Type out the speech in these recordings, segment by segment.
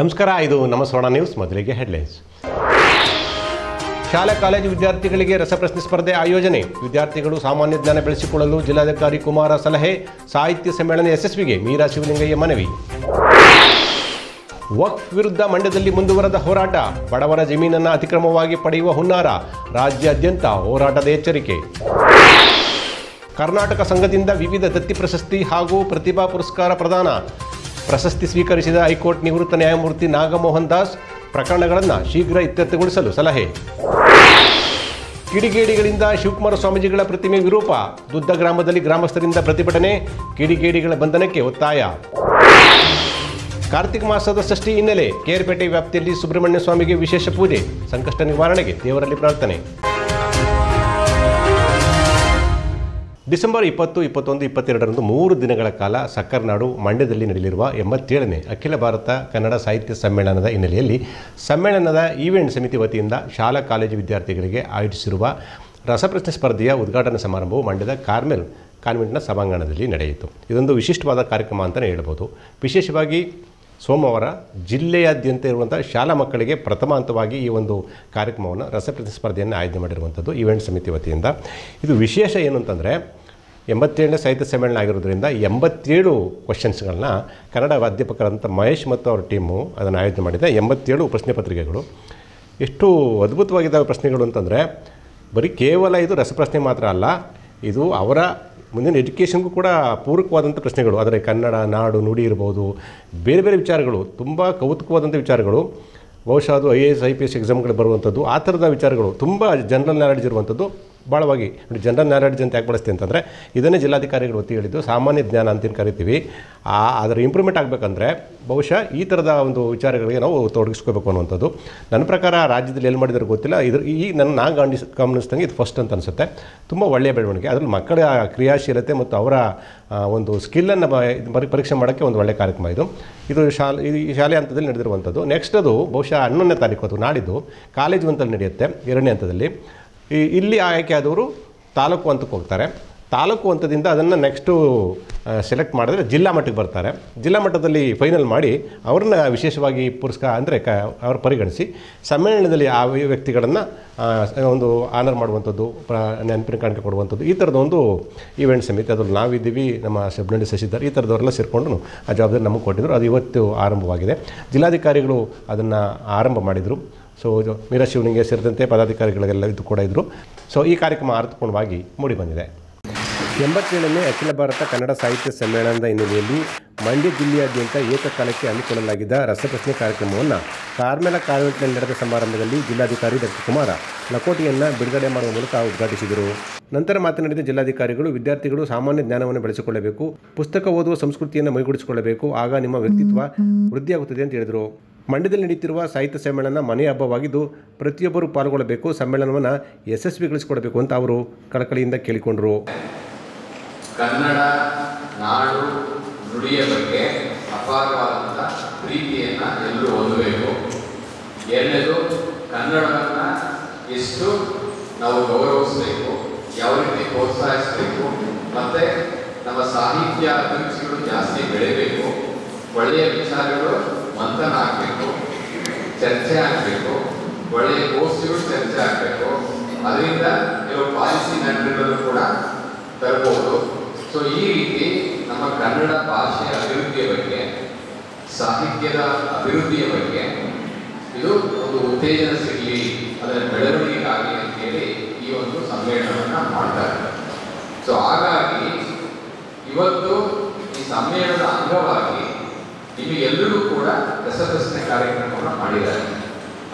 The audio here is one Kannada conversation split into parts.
ನಮಸ್ಕಾರ, ಇದು ನಮ್ಮ ಸ್ವರ್ಣ ನ್ಯೂಸ್. ಮೊದಲಿಗೆ ಹೆಡ್ಲೈನ್ಸ್. ಶಾಲಾ ಕಾಲೇಜು ವಿದ್ಯಾರ್ಥಿಗಳಿಗೆ ರಸಪ್ರಶ್ನೆ ಸ್ಪರ್ಧೆ ಆಯೋಜನೆ. ವಿದ್ಯಾರ್ಥಿಗಳು ಸಾಮಾನ್ಯ ಜ್ಞಾನ ಬೆಳೆಸಿಕೊಳ್ಳಲು ಜಿಲ್ಲಾಧಿಕಾರಿ ಕುಮಾರ ಸಲಹೆ. ಸಾಹಿತ್ಯ ಸಮ್ಮೇಳನ ಯಶಸ್ವಿಗೆ ಮೀರಾ ಶಿವಲಿಂಗಯ್ಯ ಮನವಿ. ವಕ್ಫ್ ವಿರುದ್ಧ ಮಂಡ್ಯದಲ್ಲಿ ಮುಂದುವರೆದ ಹೋರಾಟ. ಬಡವರ ಜಮೀನನ್ನು ಅತಿಕ್ರಮವಾಗಿ ಪಡೆಯುವ ಹುನ್ನಾರ. ರಾಜ್ಯಾದ್ಯಂತ ಹೋರಾಟದ ಎಚ್ಚರಿಕೆ. ಕರ್ನಾಟಕ ಸಂಘದಿಂದ ವಿವಿಧ ದತ್ತಿ ಪ್ರಶಸ್ತಿ ಹಾಗೂ ಪ್ರತಿಭಾ ಪುರಸ್ಕಾರ ಪ್ರದಾನ. ಪ್ರಶಸ್ತಿ ಸ್ವೀಕರಿಸಿದ ಹೈಕೋರ್ಟ್ ನಿವೃತ್ತ ನ್ಯಾಯಮೂರ್ತಿ ನಾಗಮೋಹನ್ ದಾಸ್ ಪ್ರಕರಣಗಳನ್ನು ಶೀಘ್ರ ಇತ್ಯರ್ಥಗೊಳಿಸಲು ಸಲಹೆ. ಕಿಡಿಗೇಡಿಗಳಿಂದ ಶಿವಕುಮಾರ ಸ್ವಾಮೀಜಿಗಳ ಪ್ರತಿಮೆ ವಿರೂಪ. ದುದ್ದ ಗ್ರಾಮದಲ್ಲಿ ಗ್ರಾಮಸ್ಥರಿಂದ ಪ್ರತಿಭಟನೆ. ಕಿಡಿಗೇಡಿಗಳ ಬಂಧನಕ್ಕೆ ಒತ್ತಾಯ. ಕಾರ್ತಿಕ ಮಾಸದ ಷಷ್ಠಿ ಹಿನ್ನೆಲೆ ಕೇರ್ಪೇಟೆ ವ್ಯಾಪ್ತಿಯಲ್ಲಿ ಸುಬ್ರಹ್ಮಣ್ಯ ಸ್ವಾಮಿಗೆ ವಿಶೇಷ ಪೂಜೆ. ಸಂಕಷ್ಟ ನಿವಾರಣೆಗೆ ದೇವರಲ್ಲಿ ಪ್ರಾರ್ಥನೆ. ಡಿಸೆಂಬರ್ 20, 21, 22ರಂದು 3 ದಿನಗಳ ಕಾಲ ಸಕ್ಕರ್ನಾಡು ಮಂಡ್ಯದಲ್ಲಿ ನಡೆಯಲಿರುವ 87ನೇ ಅಖಿಲ ಭಾರತ ಕನ್ನಡ ಸಾಹಿತ್ಯ ಸಮ್ಮೇಳನದ ಹಿನ್ನೆಲೆಯಲ್ಲಿ ಸಮ್ಮೇಳನದ ಈವೆಂಟ್ ಸಮಿತಿ ವತಿಯಿಂದ ಶಾಲಾ ಕಾಲೇಜು ವಿದ್ಯಾರ್ಥಿಗಳಿಗೆ ಆಯೋಜಿಸಿರುವ ರಸಪ್ರಶ್ನೆ ಸ್ಪರ್ಧೆಯ ಉದ್ಘಾಟನಾ ಸಮಾರಂಭವು ಮಂಡ್ಯದ ಕಾರ್ಮೆಲ್ ಕಾನ್ವೆಂಟ್ನ ಸಭಾಂಗಣದಲ್ಲಿ ನಡೆಯಿತು. ಇದೊಂದು ವಿಶಿಷ್ಟವಾದ ಕಾರ್ಯಕ್ರಮ ಅಂತಲೇ ಹೇಳ್ಬೋದು. ವಿಶೇಷವಾಗಿ ಸೋಮವಾರ ಜಿಲ್ಲೆಯಾದ್ಯಂತ ಇರುವಂಥ ಶಾಲಾ ಮಕ್ಕಳಿಗೆ ಪ್ರಥಮ ಹಂತವಾಗಿ ಈ ಒಂದು ಕಾರ್ಯಕ್ರಮವನ್ನು ರಸಪ್ರಶ್ನೆ ಸ್ಪರ್ಧೆಯನ್ನು ಆಯೋಜನೆ ಮಾಡಿರುವಂಥದ್ದು ಈವೆಂಟ್ ಸಮಿತಿ ವತಿಯಿಂದ. ಇದು ವಿಶೇಷ ಏನು ಅಂತಂದರೆ 87ನೇ ಸಾಹಿತ್ಯ ಸಮ್ಮೇಳನ ಆಗಿರೋದ್ರಿಂದ 87 ಕ್ವಶನ್ಸ್ಗಳನ್ನ ಕನ್ನಡ ಅಧ್ಯಾಪಕರಂಥ ಮಹೇಶ್ ಮತ್ತು ಅವ್ರ ಟೀಮು ಅದನ್ನು ಆಯೋಜನೆ ಮಾಡಿದೆ. 87 ಪ್ರಶ್ನೆ ಪತ್ರಿಕೆಗಳು. ಎಷ್ಟು ಅದ್ಭುತವಾಗಿದ್ದಾವೆ ಪ್ರಶ್ನೆಗಳು ಅಂತಂದರೆ ಬರೀ ಕೇವಲ ಇದು ರಸಪ್ರಶ್ನೆ ಮಾತ್ರ ಅಲ್ಲ, ಇದು ಅವರ ಮುಂದಿನ ಎಜುಕೇಷನ್ಗೂ ಕೂಡ ಪೂರಕವಾದಂಥ ಪ್ರಶ್ನೆಗಳು. ಆದರೆ ಕನ್ನಡ, ನಾಡು, ನುಡಿ ಇರ್ಬೋದು, ಬೇರೆ ಬೇರೆ ವಿಚಾರಗಳು, ತುಂಬ ಕೌತುಕವಾದಂಥ ವಿಚಾರಗಳು. ಬಹುಶಃ ಅದು IAS IPS ಎಕ್ಸಾಮ್ಗಳು ಬರುವಂಥದ್ದು, ಆ ಥರದ ವಿಚಾರಗಳು, ತುಂಬ ಜನರಲ್ ನಾಲೆಡ್ಜ್ ಇರುವಂಥದ್ದು. ಭಾಳವಾಗಿ ಜನರಲ್ ನಾಲೆಡ್ಜ್ ಅಂತ ಯಾಕೆ ಬಳಸ್ತೀವಿ ಅಂತಂದರೆ ಇದನ್ನೇ ಜಿಲ್ಲಾಧಿಕಾರಿಗಳು ಒತ್ತಿ ಹೇಳಿದ್ದು ಸಾಮಾನ್ಯ ಜ್ಞಾನ ಅಂತ ಕರಿತೀವಿ. ಅದರ ಇಂಪ್ರೂವ್ಮೆಂಟ್ ಆಗಬೇಕಂದ್ರೆ ಬಹುಶಃ ಈ ಥರದ ಒಂದು ವಿಚಾರಗಳಿಗೆ ನಾವು ತೊಡಗಿಸ್ಕೋಬೇಕು ಅನ್ನುವಂಥದ್ದು. ನನ್ನ ಪ್ರಕಾರ ರಾಜ್ಯದಲ್ಲಿ ಎಲ್ಲಿ ಮಾಡಿದ್ರೆ ಗೊತ್ತಿಲ್ಲ. ನಾನು ಗಮನಿಸಿದಂಗೆ ಇದು ಫಸ್ಟ್ ಅಂತ ಅನಿಸುತ್ತೆ. ತುಂಬ ಒಳ್ಳೆಯ ಬೆಳವಣಿಗೆ. ಅದರಲ್ಲಿ ಮಕ್ಕಳ ಕ್ರಿಯಾಶೀಲತೆ ಮತ್ತು ಅವರ ಒಂದು ಸ್ಕಿಲ್ಲನ್ನು ಪರೀಕ್ಷೆ ಮಾಡೋಕ್ಕೆ ಒಂದು ಒಳ್ಳೆಯ ಕಾರ್ಯಕ್ರಮ ಇದು. ಈ ಶಾಲೆ ಹಂತದಲ್ಲಿ ನಡೆದಿರುವಂಥದ್ದು. ನೆಕ್ಸ್ಟ್ ಅದು ಬಹುಶಃ 11ನೇ ತಾರೀಕು ಅದು ನಾಡಿದ್ದು ಕಾಲೇಜು ಹಂತದಲ್ಲಿ ನಡೆಯುತ್ತೆ. 2ನೇ ಹಂತದಲ್ಲಿ ಇಲ್ಲಿ ಆಯ್ಕೆ ಆದವರು ತಾಲೂಕು ಹಂತಕ್ಕೆ ಹೋಗ್ತಾರೆ. ತಾಲೂಕು ಹಂತದಿಂದ ಅದನ್ನು ನೆಕ್ಸ್ಟು ಸೆಲೆಕ್ಟ್ ಮಾಡಿದ್ರೆ ಜಿಲ್ಲಾ ಮಟ್ಟಕ್ಕೆ ಬರ್ತಾರೆ. ಜಿಲ್ಲಾ ಮಟ್ಟದಲ್ಲಿ ಫೈನಲ್ ಮಾಡಿ ಅವ್ರನ್ನ ವಿಶೇಷವಾಗಿ ಪುರಸ್ಕಾರ ಅಂದರೆ ಅವ್ರು ಪರಿಗಣಿಸಿ ಸಮ್ಮೇಳನದಲ್ಲಿ ಆ ವ್ಯಕ್ತಿಗಳನ್ನು ಒಂದು ಆನರ್ ಮಾಡುವಂಥದ್ದು, ನೆನಪಿನ ಕಾಣಿಕೆ ಕೊಡುವಂಥದ್ದು, ಈ ಥರದ ಒಂದು ಈವೆಂಟ್ ಸಮಿತಿ. ಅದ್ರಲ್ಲಿ ನಾವಿದ್ದೀವಿ, ನಮ್ಮ ಸಬ್ನಡಿ ಶಶಿಧರ್, ಈ ಥರದವರೆಲ್ಲ ಸೇರಿಕೊಂಡು ಆ ಜವಾಬ್ದಾರಿ ನಮಗೆ ಕೊಟ್ಟಿದ್ದರು. ಅದು ಇವತ್ತು ಆರಂಭವಾಗಿದೆ. ಜಿಲ್ಲಾಧಿಕಾರಿಗಳು ಅದನ್ನು ಆರಂಭ ಮಾಡಿದರು. ಸೊ ಮೀರಾ ಶಿವಲಿಂಗಯ್ಯ ಸೇರಿದಂತೆ ಪದಾಧಿಕಾರಿಗಳಿಗೆಲ್ಲ ಇದು ಕೂಡ ಇದ್ದರು. ಸೊ ಈ ಕಾರ್ಯಕ್ರಮ ಅರ್ಥಪೂರ್ಣವಾಗಿ ಮೂಡಿಬಂದಿದೆ. 87ನೇ ಅಖಿಲ ಭಾರತ ಕನ್ನಡ ಸಾಹಿತ್ಯ ಸಮ್ಮೇಳನದ ಹಿನ್ನೆಲೆಯಲ್ಲಿ ಮಂಡ್ಯ ಜಿಲ್ಲೆಯಾದ್ಯಂತ ಏಕಕಾಲಕ್ಕೆ ಹಮ್ಮಿಕೊಳ್ಳಲಾಗಿದ್ದ ರಸಪ್ರಶ್ನೆ ಕಾರ್ಯಕ್ರಮವನ್ನು ಕಾರ್ಮೆಲ ಕಾನ್ವೆಂಟ್ನಲ್ಲಿ ನಡೆದ ಸಮಾರಂಭದಲ್ಲಿ ಜಿಲ್ಲಾಧಿಕಾರಿ ಡಾಕ್ಟರ್ ಕುಮಾರ ಲಕೋಟಿಯನ್ನು ಬಿಡುಗಡೆ ಮಾಡುವ ಮೂಲಕ ಉದ್ಘಾಟಿಸಿದರು. ನಂತರ ಮಾತನಾಡಿದ ಜಿಲ್ಲಾಧಿಕಾರಿಗಳು, ವಿದ್ಯಾರ್ಥಿಗಳು ಸಾಮಾನ್ಯ ಜ್ಞಾನವನ್ನು ಬೆಳೆಸಿಕೊಳ್ಳಬೇಕು, ಪುಸ್ತಕ ಓದುವ ಸಂಸ್ಕೃತಿಯನ್ನು ಮೈಗೂಡಿಸಿಕೊಳ್ಳಬೇಕು, ಆಗ ನಿಮ್ಮ ವ್ಯಕ್ತಿತ್ವ ವೃದ್ಧಿಯಾಗುತ್ತದೆ ಅಂತ ಹೇಳಿದರು. ಮಂಡ್ಯದಲ್ಲಿ ನಡೆಯುತ್ತಿರುವ ಸಾಹಿತ್ಯ ಸಮ್ಮೇಳನ ಮನೆಯ ಹಬ್ಬವಾಗಿದ್ದು ಪ್ರತಿಯೊಬ್ಬರೂ ಪಾಲ್ಗೊಳ್ಳಬೇಕು, ಸಮ್ಮೇಳನವನ್ನು ಯಶಸ್ವಿಗೊಳಿಸಿಕೊಡಬೇಕು ಅಂತ ಅವರು ಕಳಕಳಿಯಿಂದ ಕೇಳಿಕೊಂಡರು. ಕನ್ನಡ ನಾಡು ನುಡಿಯ ಬಗ್ಗೆ ಅಪಾರವಾದಂಥ ಪ್ರೀತಿಯನ್ನು ಎಲ್ಲರೂ ಹೊಂದಬೇಕು. ಎರಡನೇದು, ಕನ್ನಡವನ್ನು ಎಷ್ಟು ನಾವು ಗೌರವಿಸಬೇಕು, ಯಾವ ರೀತಿ ಪ್ರೋತ್ಸಾಹಿಸಬೇಕು, ಮತ್ತು ನಮ್ಮ ಸಾಹಿತ್ಯ ಅಭಿರುಚಿಗಳು ಜಾಸ್ತಿ ಬೆಳೆಯಬೇಕು, ಒಳ್ಳೆಯ ವಿಚಾರಗಳು ಮಂಥನ ಆಗಬೇಕು, ಚರ್ಚೆ ಆಗಬೇಕು, ಒಳ್ಳೆಯ ಗೋಷ್ಠಿಗಳು ಚರ್ಚೆ ಆಗಬೇಕು. ಅದರಿಂದ ಕೆಲವು ಪಾಲಿಸಿ ಮ್ಯಾಟರ್ಗಳನ್ನು ಕೂಡ ತರಬಹುದು. ಸೊ ಈ ರೀತಿ ನಮ್ಮ ಕನ್ನಡ ಭಾಷೆಯ ಅಭಿವೃದ್ಧಿಯ ಬಗ್ಗೆ, ಸಾಹಿತ್ಯದ ಅಭಿವೃದ್ಧಿಯ ಬಗ್ಗೆ ಇದು ಒಂದು ಉತ್ತೇಜನ ಸಿಗಲಿ, ಅದರ ಬೆಳವಣಿಗೆಗಾಗಿ ಅಂತೇಳಿ ಈ ಒಂದು ಸಮ್ಮೇಳನವನ್ನು ಮಾಡ್ತಾರೆ. ಸೊ ಹಾಗಾಗಿ ಇವತ್ತು ಈ ಸಮ್ಮೇಳನದ ಅಂಗವಾಗಿ ನಿಮಗೆಲ್ಲರೂ ಕೂಡ ರಸಪ್ರಶ್ನೆ ಕಾರ್ಯಕ್ರಮವನ್ನು ಮಾಡಿದ್ದಾರೆ.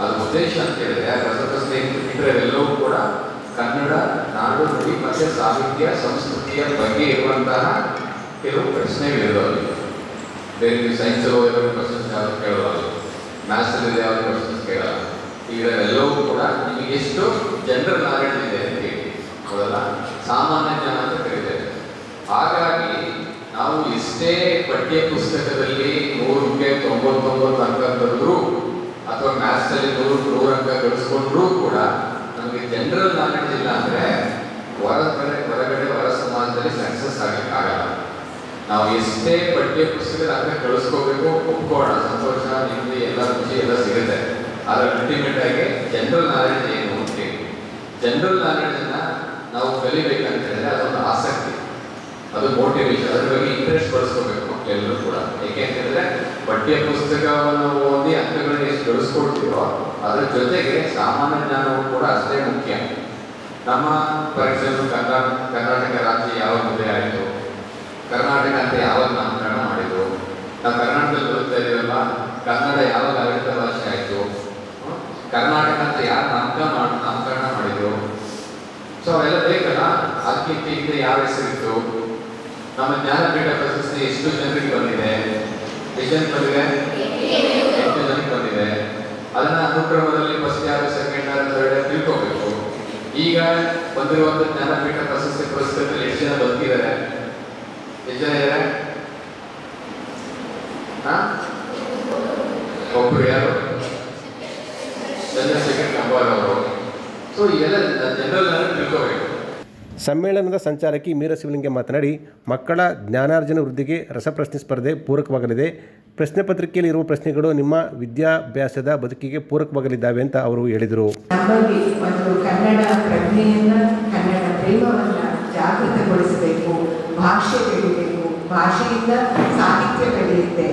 ಅದು ಉದ್ದೇಶ ಅಂತ ಹೇಳಿದ್ರೆ ರಸಪ್ರಶ್ನೆ ಎಲ್ಲವೂ ಕೂಡ ಕನ್ನಡ ನಾಡು ನುಡಿ ಮತ್ತು ಸಾಹಿತ್ಯ ಸಂಸ್ಕೃತಿಯ ಬಗ್ಗೆ ಇರುವಂತಹ ಕೆಲವು ಪ್ರಶ್ನೆಗಳಿರೋದು. ಬೇರೆ ಸೈನ್ಸಲ್ಲಿ ಓದಿರೋ ಕ್ವಶನ್ಸ್ ಯಾವುದು ಕೇಳೋದು, ಮ್ಯಾಥ್ಸಲ್ಲಿ ಯಾವುದು ಕ್ವಶನ್ಸ್ ಕೇಳೋಲ್ಲ. ಇದೆಲ್ಲವೂ ಕೂಡ ನಿಮಗೆ ಎಷ್ಟು ಜನರಲ್ ನಾಲೆಡ್ಜ್ ಇದೆ ಅಂತ ಹೇಳಿ ಹೌದಲ್ಲ, ಸಾಮಾನ್ಯ ಜ್ಞಾನ ಅಂತ ಕರೀತೇವೆ. ಹಾಗಾಗಿ ನಾವು ಎಷ್ಟೇ ಪಠ್ಯ ಪುಸ್ತಕದಲ್ಲಿ 100ಕ್ಕೆ 99 ಅಂಕ ತಂದರೂ ಅಥವಾ ಮ್ಯಾಥ್ಸಲ್ಲಿ 100 ಅಂಕ ಗಳಿಸ್ಕೊಂಡ್ರೂ ಕೂಡ ನಮಗೆ ಜನರಲ್ ನಾಲೆಡ್ಜ್ ಇಲ್ಲ ಅಂದರೆ ಹೊರಗಡೆ ಹೊರ ಸಮಾಜದಲ್ಲಿ ಸಕ್ಸಸ್ ಆಗಲಿಕ್ಕಾಗಲ್ಲ. ನಾವು ಎಷ್ಟೇ ಪಠ್ಯ ಪುಸ್ತಕದ ಅಂಕ ಕಳಿಸ್ಕೋಬೇಕು, ಒಪ್ಕೋಣ, ಸಂತೋಷ, ನಿಮ್ಮದು ಎಲ್ಲ ಅದರ ಅಲ್ಟಿಮೇಟ್ ಆಗಿ ಜನರಲ್ ನಾಲೆಡ್ಜ್ ಏನು ಅಂತ ಹೇಳಿ, ಜನರಲ್ ನಾಲೆಡ್ಜನ್ನು ನಾವು ಕಲಿಬೇಕಂತ ಹೇಳಿದ್ರೆ ಅದೊಂದು ಆಸಕ್ತಿ, ಅದು ಮೋಟಿವೇಶನ್, ಅದ್ರ ಬಗ್ಗೆ ಇಂಟ್ರೆಸ್ಟ್ ಬಳಸ್ಕೋಬೇಕು ಮಕ್ಕಳೆಲ್ಲರೂ ಕೂಡ. ಏಕೆಂತಂದರೆ ಪಠ್ಯ ಪುಸ್ತಕವನ್ನು ಓದಿ ಅಂಕಗಳನ್ನ ಎಷ್ಟು ಗಳಿಸ್ಕೊಡ್ತೀವೋ ಅದ್ರ ಜೊತೆಗೆ ಸಾಮಾನ್ಯ ಜ್ಞಾನವು ಕೂಡ ಅಷ್ಟೇ ಮುಖ್ಯ. ನಮ್ಮ ಫಾರ್ ಎಕ್ಸಾಂಪಲ್ ಕರ್ನಾಟಕ ರಾಜ್ಯ ಯಾವಾಗ ಉದಯ ಆಯಿತು, ಕರ್ನಾಟಕ ಅಂತ ಯಾವಾಗ ನಾಮಕರಣ ಮಾಡಿದ್ರು, ನಾವು ಕರ್ನಾಟಕದಲ್ಲಿ ಬದುಕ್ತಾ ಇದೀವಲ್ಲ, ಕನ್ನಡ ಯಾವಾಗ ಆಡಳಿತ ಭಾಷೆ ಆಯಿತು, ಕರ್ನಾಟಕ ಅಂತ ಯಾರು ನಾಮಕರಣ ಮಾಡಿದ್ರು, ಸೊ ಅವೆಲ್ಲ ಬೇಕಲ್ಲ. ಅದಕ್ಕಿಂತ ಯಾವ ಹೆಸರಿತ್ತು, ನಮ್ಮ ಜ್ಞಾನಪೀಠ ಪ್ರಶಸ್ತಿ ಎಷ್ಟು ಜನರಿಗೆ ಬಂದಿದೆ, ಎಷ್ಟು ಜನಕ್ಕೆ ಬಂದಿದೆ, 8 ಜನಕ್ಕೆ ಬಂದಿದೆ. ಅದನ್ನ ಅನುಕ್ರಮದಲ್ಲಿ ಫಸ್ಟ್ ಯಾರು, ಸೆಕೆಂಡ್ ಯಾರು, ಥರ್ಡ್ ಯಾರು ತಿಳ್ಕೋಬೇಕು. ಈಗ ಬಂದಿರುವಂಥ ಜ್ಞಾನಪೀಠ ಪ್ರಶಸ್ತಿ ಪುರಸ್ಕೃತರಲ್ಲಿ ಎಷ್ಟು ಜನ ಬದುಕಿದ್ದಾರೆ, ಎಷ್ಟು ಜನ ಇದ್ದಾರೆ? ಒಬ್ರು ಯಾರು, ಚಂದ್ರಶೇಖರ್ ಕಂಬಾರ್ ಅವರು. ಸೊ ಇದೆಲ್ಲ ಜನರಲ್ ನಾಲೆಡ್ಜ್ ತಿಳ್ಕೋಬೇಕು. ಸಮ್ಮೇಳನದ ಸಂಚಾಲಕಿ ಮೀರಾ ಶಿವಲಿಂಗ ಮಾತನಾಡಿ, ಮಕ್ಕಳ ಜ್ಞಾನಾರ್ಜನ ವೃದ್ಧಿಗೆ ರಸಪ್ರಶ್ನೆ ಸ್ಪರ್ಧೆ ಪೂರಕವಾಗಲಿದೆ. ಪ್ರಶ್ನೆ ಪತ್ರಿಕೆಯಲ್ಲಿ ಇರುವ ಪ್ರಶ್ನೆಗಳು ನಿಮ್ಮ ವಿದ್ಯಾಭ್ಯಾಸದ ಬದುಕಿಗೆ ಪೂರಕವಾಗಲಿದ್ದಾವೆ ಅಂತ ಅವರು ಹೇಳಿದರು. ನಮ್ಮಲ್ಲಿ ಒಂದು ಕನ್ನಡ ಪ್ರಜ್ಞೆಯನ್ನು, ಕನ್ನಡ ಪ್ರೇಮವನ್ನು ಜಾಗೃತಗೊಳಿಸಬೇಕು. ಭಾಷೆ ಬೆಳೀಬೇಕು, ಭಾಷೆಯಿಂದ ಸಾಹಿತ್ಯ ಬೆಳೆಯುತ್ತೆ.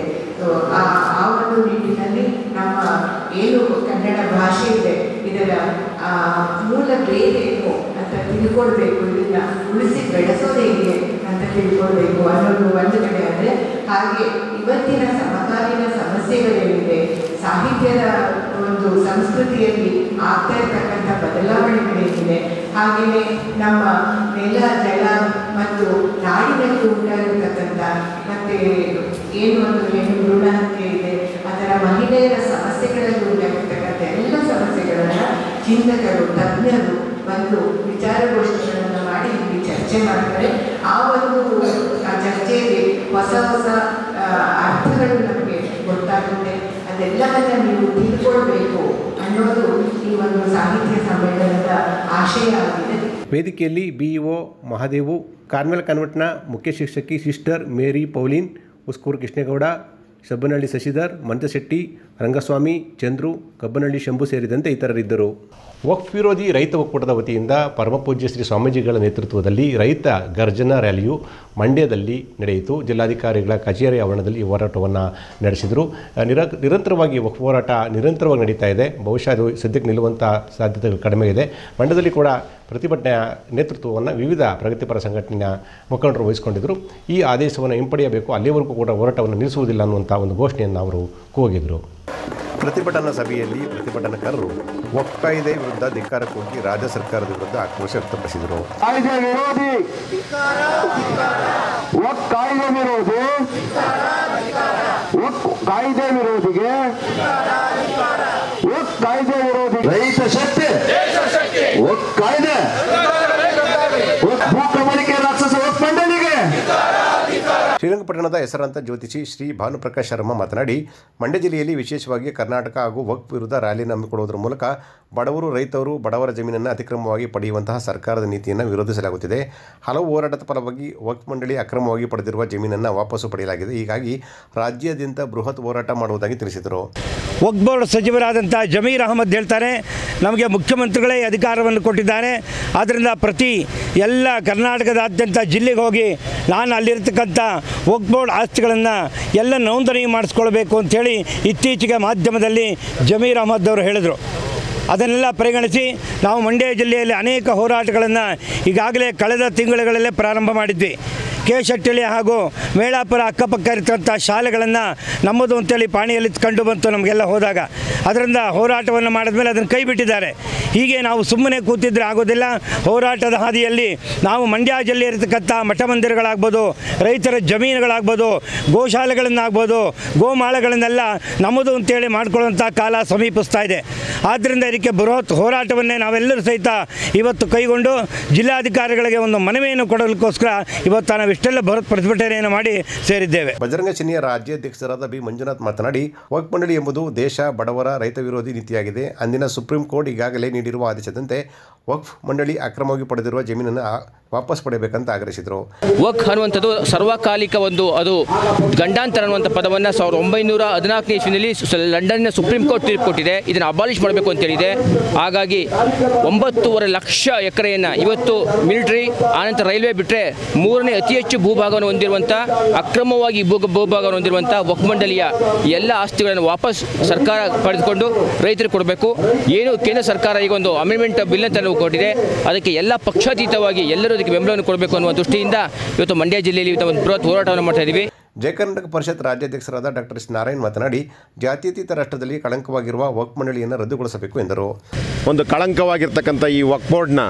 ಆ ಒಂದು ನಿಟ್ಟಿನಲ್ಲಿ ನಮ್ಮ ಏನು ಕನ್ನಡ ಭಾಷೆ ಇದೆ ಇದರ ಮೂಲ ಬೇರೇನು ಅಂತ ತಿಳ್ಕೊಳ್ಬೇಕು, ಇದನ್ನ ಉಳಿಸಿ ಬೆಳೆಸೋದು ಹೇಗೆ ಅಂತ ತಿಳ್ಕೊಳ್ಬೇಕು ಅನ್ನೋದು ಒಂದು ಕಡೆ ಆದರೆ, ಹಾಗೆ ಇವತ್ತಿನ ಸಮಕಾಲೀನ ಸಮಸ್ಯೆಗಳೇನಿದೆ, ಸಾಹಿತ್ಯದ ಒಂದು ಸಂಸ್ಕೃತಿಯಲ್ಲಿ ಆಗ್ತಾ ಇರ್ತಕ್ಕಂಥ ಬದಲಾವಣೆಗಳೇನಿದೆ, ಹಾಗೆಯೇ ನಮ್ಮ ನೆಲ ಜಲ ಮತ್ತು ನಾಡಿನಲ್ಲಿ ಉಂಟಾಗಿರ್ತಕ್ಕಂಥ ಮತ್ತು ಏನು ಒಂದು ಹೆಣ್ಣು ಭ್ರೂಣ ಹತ್ಯೆ ಇದೆ, ಅದರ ಮಹಿಳೆಯರ ಸಮಸ್ಯೆಗಳಲ್ಲಿ ಉಂಟಾಗಿರ್ತಕ್ಕಂಥ ಎಲ್ಲ ಸಮಸ್ಯೆಗಳನ್ನು ಚಿಂತಕರು, ತಜ್ಞರು ಬಂದು ವಿಚಾರಗೋಷ್ಠಿಗಳನ್ನು ಮಾಡಿ ಇಲ್ಲಿ ಚರ್ಚೆ ಮಾಡ್ತಾರೆ. ಆ ಒಂದು ಚರ್ಚೆಗೆ ಹೊಸ ಹೊಸ ಅರ್ಥಗಳು ನಮಗೆ ಗೊತ್ತಾಗುತ್ತೆ. ಅದೆಲ್ಲವನ್ನ ನೀವು ತಿಳ್ಕೊಳ್ಬೇಕು ಅನ್ನೋದು ಈ ಒಂದು ಸಾಹಿತ್ಯ ಸಮ್ಮೇಳನದ ಆಶಯ ಆಗಿದೆ. ವೇದಿಕೆಯಲ್ಲಿ ಬಿಇಒ ಮಹಾದೇವು, ಕಾರ್ಮೆಲ್ ಕಾನ್ವೆಂಟ್ನ ಮುಖ್ಯ ಶಿಕ್ಷಕಿ ಸಿಸ್ಟರ್ ಮೇರಿ ಪೌಲಿನ್, ಉಸ್ಕೂರು ಕೃಷ್ಣೇಗೌಡ, ಶಬ್ಬನಹಳ್ಳಿ ಶಶಿಧರ್, ಮಂಜಶೆಟ್ಟಿ, ರಂಗಸ್ವಾಮಿ, ಚಂದ್ರು, ಕಬ್ಬನಹಳ್ಳಿ ಶಂಭು ಸೇರಿದಂತೆ ಇತರರಿದ್ದರು. ವಕ್ಫ್ ವಿರೋಧಿ ರೈತ ಒಕ್ಕೂಟದ ವತಿಯಿಂದ ಪರಮಪೂಜ್ಯ ಶ್ರೀ ಸ್ವಾಮೀಜಿಗಳ ನೇತೃತ್ವದಲ್ಲಿ ರೈತ ಗರ್ಜನಾ ರ್ಯಾಲಿಯು ಮಂಡ್ಯದಲ್ಲಿ ನಡೆಯಿತು. ಜಿಲ್ಲಾಧಿಕಾರಿಗಳ ಕಚೇರಿ ಆವರಣದಲ್ಲಿ ಹೋರಾಟವನ್ನು ನಡೆಸಿದರು. ನಿರಂತರವಾಗಿ ವಕ್ಫ್ ಹೋರಾಟ ನಿರಂತರವಾಗಿ ನಡೀತಾ ಇದೆ. ಬಹುಶಃ ಅದು ಸದ್ಯಕ್ಕೆ ನಿಲ್ಲುವಂಥ ಸಾಧ್ಯತೆಗಳು ಕಡಿಮೆ ಇದೆ. ಮಂಡ್ಯದಲ್ಲಿ ಕೂಡ ಪ್ರತಿಭಟನೆಯ ನೇತೃತ್ವವನ್ನು ವಿವಿಧ ಪ್ರಗತಿಪರ ಸಂಘಟನೆಯ ಮುಖಂಡರು ವಹಿಸಿಕೊಂಡಿದ್ದರು. ಈ ಆದೇಶವನ್ನು ಹಿಂಪಡೆಯಬೇಕು, ಅಲ್ಲಿವರೆಗೂ ಕೂಡ ಹೋರಾಟವನ್ನು ನಿಲ್ಲಿಸುವುದಿಲ್ಲ ಅನ್ನುವಂಥ ಒಂದು ಘೋಷಣೆಯನ್ನು ಅವರು ಕೂಗಿದರು. ಪ್ರತಿಭಟನಾ ಸಭೆಯಲ್ಲಿ ಪ್ರತಿಭಟನಾಕಾರರು ವಕ್ಫ್ ಕಾಯ್ದೆ ವಿರುದ್ಧ ಧಿಕ್ಕಾರ ಕೂಗಿ ರಾಜ್ಯ ಸರ್ಕಾರದ ವಿರುದ್ಧ ಆಕ್ರೋಶ ವ್ಯಕ್ತಪಡಿಸಿದರು. ಕಾಯ್ದೆ ವಿರೋಧಿ, ವಕ್ಫ್ ಕಾಯ್ದೆ ವಿರೋಧಿ, ವಕ್ಫ್ ಕಾಯ್ದೆ ವಿರೋಧಿಗೆ, ವಕ್ಫ್ ಕಾಯ್ದೆ ವಿರೋಧಿ ರೈತ ಶಕ್ತಿ, ವಕ್ಫ್ ಕಾಯ್ದೆ, ಭೂ ಕಬಳಿಕೆ ರಾಕ್ಷಸ ವಕ್ಫ್ ಮಂಡಳಿಗೆ. ಶ್ರೀರಂಗಪಟ್ಟಣದ ಹೆಸರಾಂತ ಜ್ಯೋತಿಷಿ ಶ್ರೀ ಭಾನುಪ್ರಕಾಶ್ ಶರ್ಮಾ ಮಾತನಾಡಿ, ಮಂಡ್ಯ ಜಿಲ್ಲೆಯಲ್ಲಿ ವಿಶೇಷವಾಗಿ ಕರ್ನಾಟಕ ಹಾಗೂ ವಕ್ಫ್ ವಿರುದ್ಧ ರ್ಯಾಲಿಯನ್ನು ಹಮ್ಮಿಕೊಳ್ಳುವುದರ ಮೂಲಕ ಬಡವರು, ರೈತರು, ಬಡವರ ಜಮೀನನ್ನು ಅತಿಕ್ರಮವಾಗಿ ಪಡೆಯುವಂತಹ ಸರ್ಕಾರದ ನೀತಿಯನ್ನು ವಿರೋಧಿಸಲಾಗುತ್ತಿದೆ. ಹಲವು ಹೋರಾಟದ ಫಲವಾಗಿ ವಕ್ಫ್ ಮಂಡಳಿ ಅಕ್ರಮವಾಗಿ ಪಡೆದಿರುವ ಜಮೀನನ್ನು ವಾಪಸ್ಸು ಪಡೆಯಲಾಗಿದೆ. ಹೀಗಾಗಿ ರಾಜ್ಯಾದ್ಯಂತ ಬೃಹತ್ ಹೋರಾಟ ಮಾಡುವುದಾಗಿ ತಿಳಿಸಿದರು. ವಕ್ಫ್ ಬೋರ್ಡ್ ಸಚಿವರಾದಂಥ ಜಮೀರ್ ಅಹಮದ್ ಹೇಳ್ತಾರೆ, ನಮಗೆ ಮುಖ್ಯಮಂತ್ರಿಗಳೇ ಅಧಿಕಾರವನ್ನು ಕೊಟ್ಟಿದ್ದಾರೆ, ಆದ್ದರಿಂದ ಪ್ರತಿ ಎಲ್ಲ ಕರ್ನಾಟಕದಾದ್ಯಂತ ಜಿಲ್ಲೆಗೆ ಹೋಗಿ ನಾನು ಅಲ್ಲಿರ್ತಕ್ಕಂಥ ವಕ್ಫ್ ಬೋರ್ಡ್ ಆಸ್ತಿಗಳನ್ನು ಎಲ್ಲ ನೋಂದಣಿ ಮಾಡಿಸ್ಕೊಳ್ಬೇಕು ಅಂಥೇಳಿ ಇತ್ತೀಚೆಗೆ ಮಾಧ್ಯಮದಲ್ಲಿ ಜಮೀರ್ ಅಹಮದ್ ಅವರು ಹೇಳಿದರು. ಅದನ್ನೆಲ್ಲ ಪರಿಗಣಿಸಿ ನಾವು ಮಂಡ್ಯ ಜಿಲ್ಲೆಯಲ್ಲಿ ಅನೇಕ ಹೋರಾಟಗಳನ್ನು ಈಗಾಗಲೇ ಕಳೆದ ತಿಂಗಳುಗಳಲ್ಲೇ ಪ್ರಾರಂಭ ಮಾಡಿದ್ವಿ. ಕೆಶೆಟ್ಟಳ್ಳಿ ಹಾಗೂ ಮೇಳಾಪುರ ಅಕ್ಕಪಕ್ಕ ಇರ್ತಕ್ಕಂಥ ಶಾಲೆಗಳನ್ನು ನಮ್ಮದು ಅಂತೇಳಿ ಪಾಣಿಯಲ್ಲಿ ಕಂಡು ಬಂತು ನಮಗೆಲ್ಲ ಹೋದಾಗ. ಅದರಿಂದ ಹೋರಾಟವನ್ನು ಮಾಡಿದ್ಮೇಲೆ ಅದನ್ನು ಕೈ ಬಿಟ್ಟಿದ್ದಾರೆ. ಹೀಗೆ ನಾವು ಸುಮ್ಮನೆ ಕೂತಿದ್ರೆ ಆಗೋದಿಲ್ಲ. ಹೋರಾಟದ ಹಾದಿಯಲ್ಲಿ ನಾವು ಮಂಡ್ಯ ಜಿಲ್ಲೆ ಇರತಕ್ಕಂಥ ಮಠ ಮಂದಿರಗಳಾಗ್ಬೋದು, ರೈತರ ಜಮೀನುಗಳಾಗ್ಬೋದು, ಗೋಶಾಲೆಗಳನ್ನಾಗ್ಬೋದು, ಗೋಮಾಳಗಳನ್ನೆಲ್ಲ ನಮ್ಮದು ಅಂತೇಳಿ ಮಾಡ್ಕೊಳ್ಳುವಂಥ ಕಾಲ ಸಮೀಪಿಸ್ತಾ ಇದೆ. ಆದ್ದರಿಂದ ಇದಕ್ಕೆ ಬೃಹತ್ ಹೋರಾಟವನ್ನೇ ನಾವೆಲ್ಲರೂ ಸಹಿತ ಇವತ್ತು ಕೈಗೊಂಡು ಜಿಲ್ಲಾಧಿಕಾರಿಗಳಿಗೆ ಒಂದು ಮನವಿಯನ್ನು ಕೊಡಲಿಕ್ಕೋಸ್ಕರ ಇವತ್ತು ನಾವು ಇಷ್ಟೆಲ್ಲ ಬೃಹತ್ ಪ್ರತಿಭಟನೆಯನ್ನು ಮಾಡಿ ಸೇರಿದ್ದೇವೆ. ಬಜರಂಗ ಸೇನೆಯ ರಾಜ್ಯಾಧ್ಯಕ್ಷರಾದ ಬಿ ಮಂಜುನಾಥ್ ಮಾತನಾಡಿ, ವಕ್ಫ್ ಮಂಡಳಿ ಎಂಬುದು ದೇಶ ಬಡವರ ರೈತ ವಿರೋಧಿ ನೀತಿಯಾಗಿದೆ. ಅಂದಿನ ಸುಪ್ರೀಂ ಕೋರ್ಟ್ ಈಗಾಗಲೇ ನೀಡಿರುವ ಆದೇಶದಂತೆ ವಕ್ಫ್ ಮಂಡಳಿ ಅಕ್ರಮವಾಗಿ ಪಡೆದಿರುವ ಜಮೀನನ್ನು ವಾಪಸ್ ಪಡೆಯಬೇಕಂತ ಆಗ್ರಹಿಸಿದರು. ವಕ್ಫ್ ಅನ್ನುವಂಥದ್ದು ಸರ್ವಕಾಲಿಕ ಅದು ಗಂಡಾಂತರ ಅನ್ನುವಂಥ ಪದವನ್ನು 1914ನೇ ಇಸ್ವಿನಲ್ಲಿ ಲಂಡನ್ನ ಸುಪ್ರೀಂ ಕೋರ್ಟ್ ತೀರ್ಪು ಕೊಟ್ಟಿದೆ. ಇದನ್ನು ಅಬಾಲಿಷ್ ಮಾಡಬೇಕು ಅಂತೇಳಿದೆ. ಹಾಗಾಗಿ 9.5 ಲಕ್ಷ ಎಕರೆಯನ್ನು ಇವತ್ತು ಮಿಲಿಟರಿ ಆನಂತರ ರೈಲ್ವೆ ಬಿಟ್ಟರೆ 3ನೇ ಅತಿ ಹೆಚ್ಚು ಭೂಭಾಗವನ್ನು ಹೊಂದಿರುವಂಥ ಅಕ್ರಮವಾಗಿ ಭೂಭಾಗವನ್ನು ಹೊಂದಿರುವಂಥ ವಕ್ಫ್ ಮಂಡಳಿಯ ಎಲ್ಲ ಆಸ್ತಿಗಳನ್ನು ವಾಪಸ್ ಸರ್ಕಾರ ಪಡೆದುಕೊಂಡು ರೈತರಿಗೆ ಕೊಡಬೇಕು. ಏನು ಕೇಂದ್ರ ಸರ್ಕಾರ ಈಗ ಒಂದು ಅಮೆಂಡ್ಮೆಂಟ್ ಬಿಲ್ ಅಂತ ಕೊಟ್ಟಿದೆ, ಅದಕ್ಕೆ ಎಲ್ಲ ಪಕ್ಷಾತೀತವಾಗಿ ಎಲ್ಲರೂ ಅದಕ್ಕೆ ಬೆಂಬಲವನ್ನು ಕೊಡಬೇಕು ಅನ್ನುವ ದೃಷ್ಟಿಯಿಂದ ಇವತ್ತು ಮಂಡ್ಯ ಜಿಲ್ಲೆಯಲ್ಲಿ ಒಂದು ಬೃಹತ್ ಹೋರಾಟವನ್ನು ಮಾಡ್ತಾ ಇದ್ದೀವಿ. ಜಯ ಕರ್ನಾಟಕ ಪರಿಷತ್ ರಾಜ್ಯಾಧ್ಯಕ್ಷರಾದ ಡಾಕ್ಟರ್ ಎಸ್ ನಾರಾಯಣ್ ಮಾತನಾಡಿ, ಜಾತ್ಯತೀತ ರಾಷ್ಟ್ರದಲ್ಲಿ ಕಳಂಕವಾಗಿರುವ ವಕ್ಫ್ ಮಂಡಳಿಯನ್ನು ರದ್ದುಗೊಳಿಸಬೇಕು ಎಂದರು. ಒಂದು ಕಳಂಕವಾಗಿರ್ತಕ್ಕಂಥ ಈ ವಕ್ಫ್ ಬೋರ್ಡ್ನ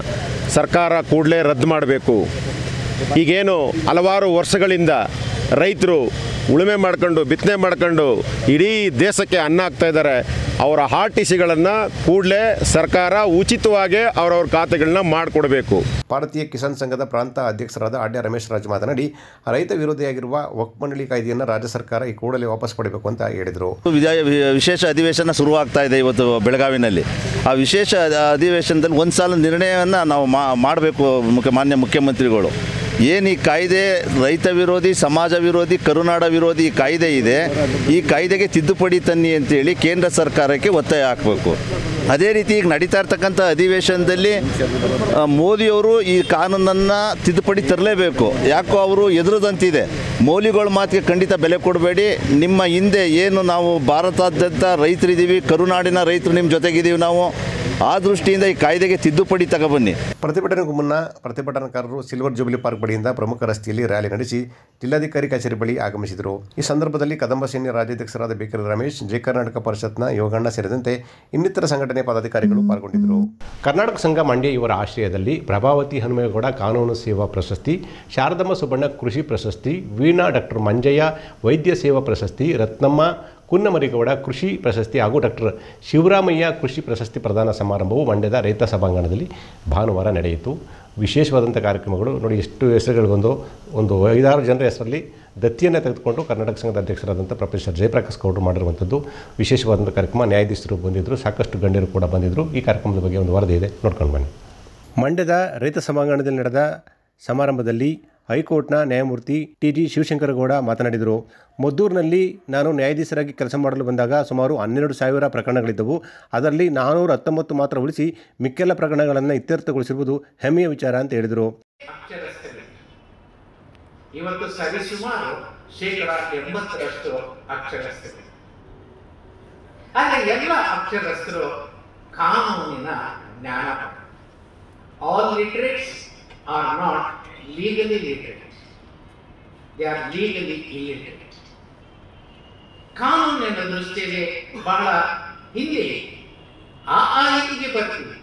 ಸರ್ಕಾರ ಕೂಡಲೇ ರದ್ದು ಮಾಡಬೇಕು. ಈಗೇನು ಹಲವಾರು ವರ್ಷಗಳಿಂದ ರೈತರು ಉಳುಮೆ ಮಾಡ್ಕೊಂಡು ಬಿತ್ತನೆ ಮಾಡ್ಕೊಂಡು ಇಡೀ ದೇಶಕ್ಕೆ ಅನ್ನ ಹಾಕ್ತಾ ಇದ್ದಾರೆ. ಅವರ RTCಗಳನ್ನು ಕೂಡಲೇ ಸರ್ಕಾರ ಉಚಿತವಾಗಿ ಅವರವ್ರ ಖಾತೆಗಳನ್ನ ಮಾಡಿಕೊಡಬೇಕು. ಭಾರತೀಯ ಕಿಸಾನ್ ಸಂಘದ ಪ್ರಾಂತ ಅಧ್ಯಕ್ಷರಾದ ಆಡ್ಯ ರಮೇಶ್ ರಾಜ್ ಮಾತನಾಡಿ, ರೈತ ವಿರೋಧಿಯಾಗಿರುವ ವಕ್ಫ್ ಮಂಡಳಿ ಕಾಯ್ದೆಯನ್ನು ರಾಜ್ಯ ಸರ್ಕಾರ ಈ ಕೂಡಲೇ ವಾಪಸ್ ಪಡೆಯಬೇಕು ಅಂತ ಹೇಳಿದರು. ವಿಶೇಷ ಅಧಿವೇಶನ ಶುರುವಾಗ್ತಾ ಇದೆ ಇವತ್ತು ಬೆಳಗಾವಿನಲ್ಲಿ. ಆ ವಿಶೇಷ ಅಧಿವೇಶನದಲ್ಲಿ ಒಂದು ಸಾಲ ನಿರ್ಣಯವನ್ನು ನಾವು ಮಾಡಬೇಕು. ಮಾನ್ಯ ಮುಖ್ಯಮಂತ್ರಿಗಳು ಏನು ಈ ಕಾಯ್ದೆ ರೈತ ವಿರೋಧಿ, ಸಮಾಜ ವಿರೋಧಿ, ಕರುನಾಡ ವಿರೋಧಿ ಕಾಯ್ದೆ ಇದೆ, ಈ ಕಾಯ್ದೆಗೆ ತಿದ್ದುಪಡಿ ತನ್ನಿ ಅಂತೇಳಿ ಕೇಂದ್ರ ಸರ್ಕಾರಕ್ಕೆ ಒತ್ತಾಯ ಹಾಕಬೇಕು. ಅದೇ ರೀತಿ ಈಗ ನಡೀತಾ ಇರ್ತಕ್ಕಂಥ ಅಧಿವೇಶನದಲ್ಲಿ ಮೋದಿಯವರು ಈ ಕಾನೂನನ್ನು ತಿದ್ದುಪಡಿ ತರಲೇಬೇಕು. ಯಾಕೋ ಅವರು ಎದುರದಂತಿದೆ. ಮೌಲ್ಯಗಳ ಮಾತಿಗೆ ಖಂಡಿತ ಬೆಲೆ ಕೊಡಬೇಡಿ. ನಿಮ್ಮ ಹಿಂದೆ ಏನು ನಾವು ಭಾರತಾದ್ಯಂತ ರೈತರಿದ್ದೀವಿ, ಕರುನಾಡಿನ ರೈತರು ನಿಮ್ಮ ಜೊತೆಗಿದ್ದೀವಿ ನಾವು. ಆ ದೃಷ್ಟಿಯಿಂದ ಈ ಕಾಯ್ದೆಗೆ ತಿದ್ದುಪಡಿ ತಗೊಬನ್ನಿ. ಪ್ರತಿಭಟನೆಗೂ ಮುನ್ನ ಪ್ರತಿಭಟನಾಕಾರರು ಸಿಲ್ವರ್ ಜೂಬಿಲಿ ಪಾರ್ಕ್ ಬಳಿಯಿಂದ ಪ್ರಮುಖ ರಸ್ತೆಯಲ್ಲಿ ರ್ಯಾಲಿ ನಡೆಸಿ ಜಿಲ್ಲಾಧಿಕಾರಿ ಕಚೇರಿ ಬಳಿ ಆಗಮಿಸಿದರು. ಈ ಸಂದರ್ಭದಲ್ಲಿ ಕದಂಬ ಸೇನೆ ರಾಜ್ಯಾಧ್ಯಕ್ಷರಾದ ಬೇಕರಿ ರಮೇಶ್, ಜಯ ಕರ್ನಾಟಕ ಪರಿಷತ್ನ ಯೋಗಣ್ಣ ಸೇರಿದಂತೆ ಇನ್ನಿತರ ಸಂಘಟನೆ ಪದಾಧಿಕಾರಿಗಳು ಪಾಲ್ಗೊಂಡಿದ್ದರು. ಕರ್ನಾಟಕ ಸಂಘ ಮಂಡ್ಯ ಇವರ ಆಶ್ರಯದಲ್ಲಿ ಪ್ರಭಾವತಿ ಹನುಮೇಗೌಡ ಕಾನೂನು ಸೇವಾ ಪ್ರಶಸ್ತಿ, ಶಾರದಮ್ಮ ಸುಬ್ಬಣ್ಣ ಕೃಷಿ ಪ್ರಶಸ್ತಿ, ವೀಣಾ ಡಾಕ್ಟರ್ ಮಂಜಯ್ಯ ವೈದ್ಯ ಸೇವಾ ಪ್ರಶಸ್ತಿ, ರತ್ನಮ್ಮ ಕುನ್ನಮರಿಗೌಡ ಕೃಷಿ ಪ್ರಶಸ್ತಿ ಹಾಗೂ ಡಾಕ್ಟರ್ ಶಿವರಾಮಯ್ಯ ಕೃಷಿ ಪ್ರಶಸ್ತಿ ಪ್ರದಾನ ಸಮಾರಂಭವು ಮಂಡ್ಯದ ರೈತ ಸಭಾಂಗಣದಲ್ಲಿ ಭಾನುವಾರ ನಡೆಯಿತು. ವಿಶೇಷವಾದಂಥ ಕಾರ್ಯಕ್ರಮಗಳು ನೋಡಿ, ಎಷ್ಟು ಹೆಸರುಗಳಿಗೊಂದು 5-6 ಜನರ ಹೆಸರಲ್ಲಿ ದತ್ತಿಯನ್ನು ತೆಗೆದುಕೊಂಡು ಕರ್ನಾಟಕ ಸಂಘದ ಅಧ್ಯಕ್ಷರಾದಂಥ ಪ್ರೊಫೆಸರ್ ಜಯಪ್ರಕಾಶ್ ಗೌಡರು ಮಾಡಿರುವಂಥದ್ದು ವಿಶೇಷವಾದಂಥ ಕಾರ್ಯಕ್ರಮ. ನ್ಯಾಯಾಧೀಶರು ಬಂದಿದ್ದರು, ಸಾಕಷ್ಟು ಗಣ್ಯರು ಕೂಡ ಬಂದಿದ್ದರು. ಈ ಕಾರ್ಯಕ್ರಮದ ಬಗ್ಗೆ ಒಂದು ವರದಿ ಇದೆ, ನೋಡ್ಕೊಂಡು ಬನ್ನಿ. ಮಂಡ್ಯದ ರೈತ ಸಭಾಂಗಣದಲ್ಲಿ ನಡೆದ ಸಮಾರಂಭದಲ್ಲಿ ಹೈಕೋರ್ಟ್ನ ನ್ಯಾಯಮೂರ್ತಿ TG ಶಿವಶಂಕರಗೌಡ ಮಾತನಾಡಿದರು. ಮದ್ದೂರಿನಲ್ಲಿ ನಾನು ನ್ಯಾಯಾಧೀಶರಾಗಿ ಕೆಲಸ ಮಾಡಲು ಬಂದಾಗ ಸುಮಾರು 12,000 ಪ್ರಕರಣಗಳಿದ್ದವು. ಅದರಲ್ಲಿ 419 ಮಾತ್ರ ಉಳಿಸಿ ಮಿಕ್ಕೆಲ್ಲ ಪ್ರಕರಣಗಳನ್ನು ಇತ್ಯರ್ಥಗೊಳಿಸಿರುವುದು ಹೆಮ್ಮೆಯ ವಿಚಾರ ಅಂತ ಹೇಳಿದರು. ಇವತ್ತು ಸರಿಸುಮಾರು 80% ಅಕ್ಷರಸ್ಥರು. ಆದರೆ ಎಲ್ಲ ಅಕ್ಷರಸ್ಥರು ಕಾನೂನಿನ ಜ್ಞಾನ. All literates are not legally literate, they are legally illiterate. ಕಾನೂನಿನ ದೃಷ್ಟಿಯಲ್ಲಿ ಬಹಳ ಹಿಂದೆ ಹೀಗೆ ಬರ್ತೀವಿ,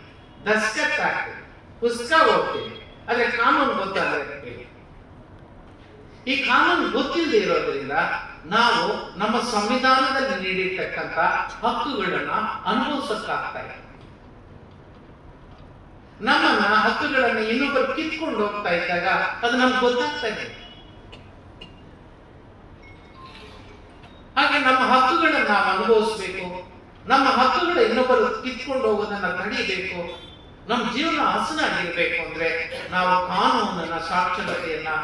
ದಸ್ಕತ್ ಆಗ್ತೀವಿ, ಪುಸ್ತಕ ಓದ್ತೀವಿ, ಆದರೆ ಕಾನೂನು ಗೊತ್ತಾಗಲ್ಲ. ಈ ಕಾನೂನು ಗೊತ್ತಿಲ್ಲದೆ ಇರೋದ್ರಿಂದ ನಾವು ನಮ್ಮ ಸಂವಿಧಾನದಲ್ಲಿ ನೀಡಿರ್ತಕ್ಕಂಥ ಹಕ್ಕುಗಳನ್ನ ಅನುಭವಿಸಕ್ಕಾಗ್ತಾ ಇಲ್ಲ. ನಮ್ಮನ್ನ ಹಕ್ಕುಗಳನ್ನು ಇನ್ನೊಬ್ಬರು ಕಿತ್ಕೊಂಡು ಹೋಗ್ತಾ ಇದ್ದಾಗ ಅದು ನಮ್ಗೆ ಗೊತ್ತಾಗ್ತಾ ಇದೆ. ಹಾಗೆ ನಮ್ಮ ಹಕ್ಕುಗಳನ್ನು ನಾವು ಅನುಭವಿಸಬೇಕು. ನಮ್ಮ ಹಕ್ಕುಗಳ ಇನ್ನೊಬ್ಬರು ಕಿತ್ಕೊಂಡು ಹೋಗೋದನ್ನ ತಡೆಯಬೇಕು. ನಮ್ಮ ಜೀವನ ಹಸನಾಗಿರ್ಬೇಕು ಅಂದ್ರೆ ನಾವು ಕಾನೂನಿನ ಸಾಕ್ಷರತೆಯನ್ನ,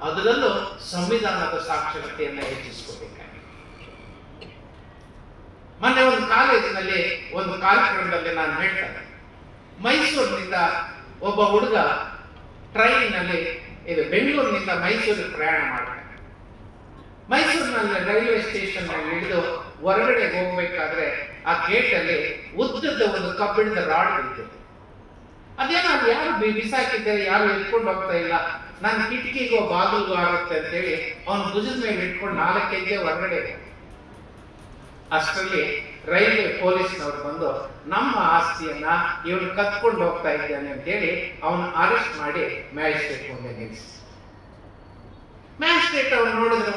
ಅದರಲ್ಲೂ ಸಂವಿಧಾನದ ಸಾಕ್ಷರತೆಯನ್ನ ಹೆಚ್ಚಿಸ್ಕೋಬೇಕಾಗಿದೆ. ಮೊನ್ನೆ ಒಂದು ಕಾಲೇಜಿನಲ್ಲಿ ಒಂದು ಕಾರ್ಯಕ್ರಮದಲ್ಲಿ ನಾನು ಹೇಳ್ತೇನೆ, ಮೈಸೂರಿನಿಂದ ಒಬ್ಬ ಹುಡುಗ ಟ್ರೈನಿನಲ್ಲಿ ಬೆಂಗಳೂರಿನಿಂದ ಮೈಸೂರಿಗೆ ಪ್ರಯಾಣ ಮಾಡ್ತಾನೆ. ಮೈಸೂರಿನಲ್ಲಿ ರೈಲ್ವೆ ಸ್ಟೇಷನ್ ನಲ್ಲಿ ಹಿಡಿದು ಹೊರಗಡೆ ಹೋಗ್ಬೇಕಾದ್ರೆ ಆ ಗೇಟ್ ಅಲ್ಲಿ ಉದ್ದದ ಒಂದು ಕಬ್ಬಿಣದ ರಾಡ್ ಇರ್ತದೆ. ಅದೇನೋ ಅದು ಯಾರು ಬಿಸಾಕಿದ್ದಾರೆ, ಯಾರು ಎತ್ಕೊಂಡು ಹೋಗ್ತಾ ಇಲ್ಲ, ನನ್ನ ಕಿಟಕಿಗೋ ಬಾಗಿಲಿಗೋ ಆಗುತ್ತೆ ಅಂತ ಹೇಳಿ ಅವನು ಭುಜದ ಮೇಲೆ ಇಟ್ಕೊಂಡು 4 ಹೆಜ್ಜೆ ಹೊರಗಡೆ. ಅಷ್ಟರಲ್ಲಿ ರೈಲ್ವೆ ಪೊಲೀಸ್ನವರು ಬಂದು ನಮ್ಮ ಆಸ್ತಿಯನ್ನ ಇವನು ಕತ್ಕೊಂಡು ಹೋಗ್ತಾ ಇದ್ದಾನೆ ಅಂತ ಹೇಳಿ ಅವನು ಅರೆಸ್ಟ್ ಮಾಡಿ ಮ್ಯಾಜಿಸ್ಟ್ರೇಟ್ ಮುಂದೆ ನಿಲ್ಲಿಸಿ. ಮ್ಯಾಜಿಸ್ಟ್ರೇಟ್ ಅವರು ನೋಡಿದ್ರು.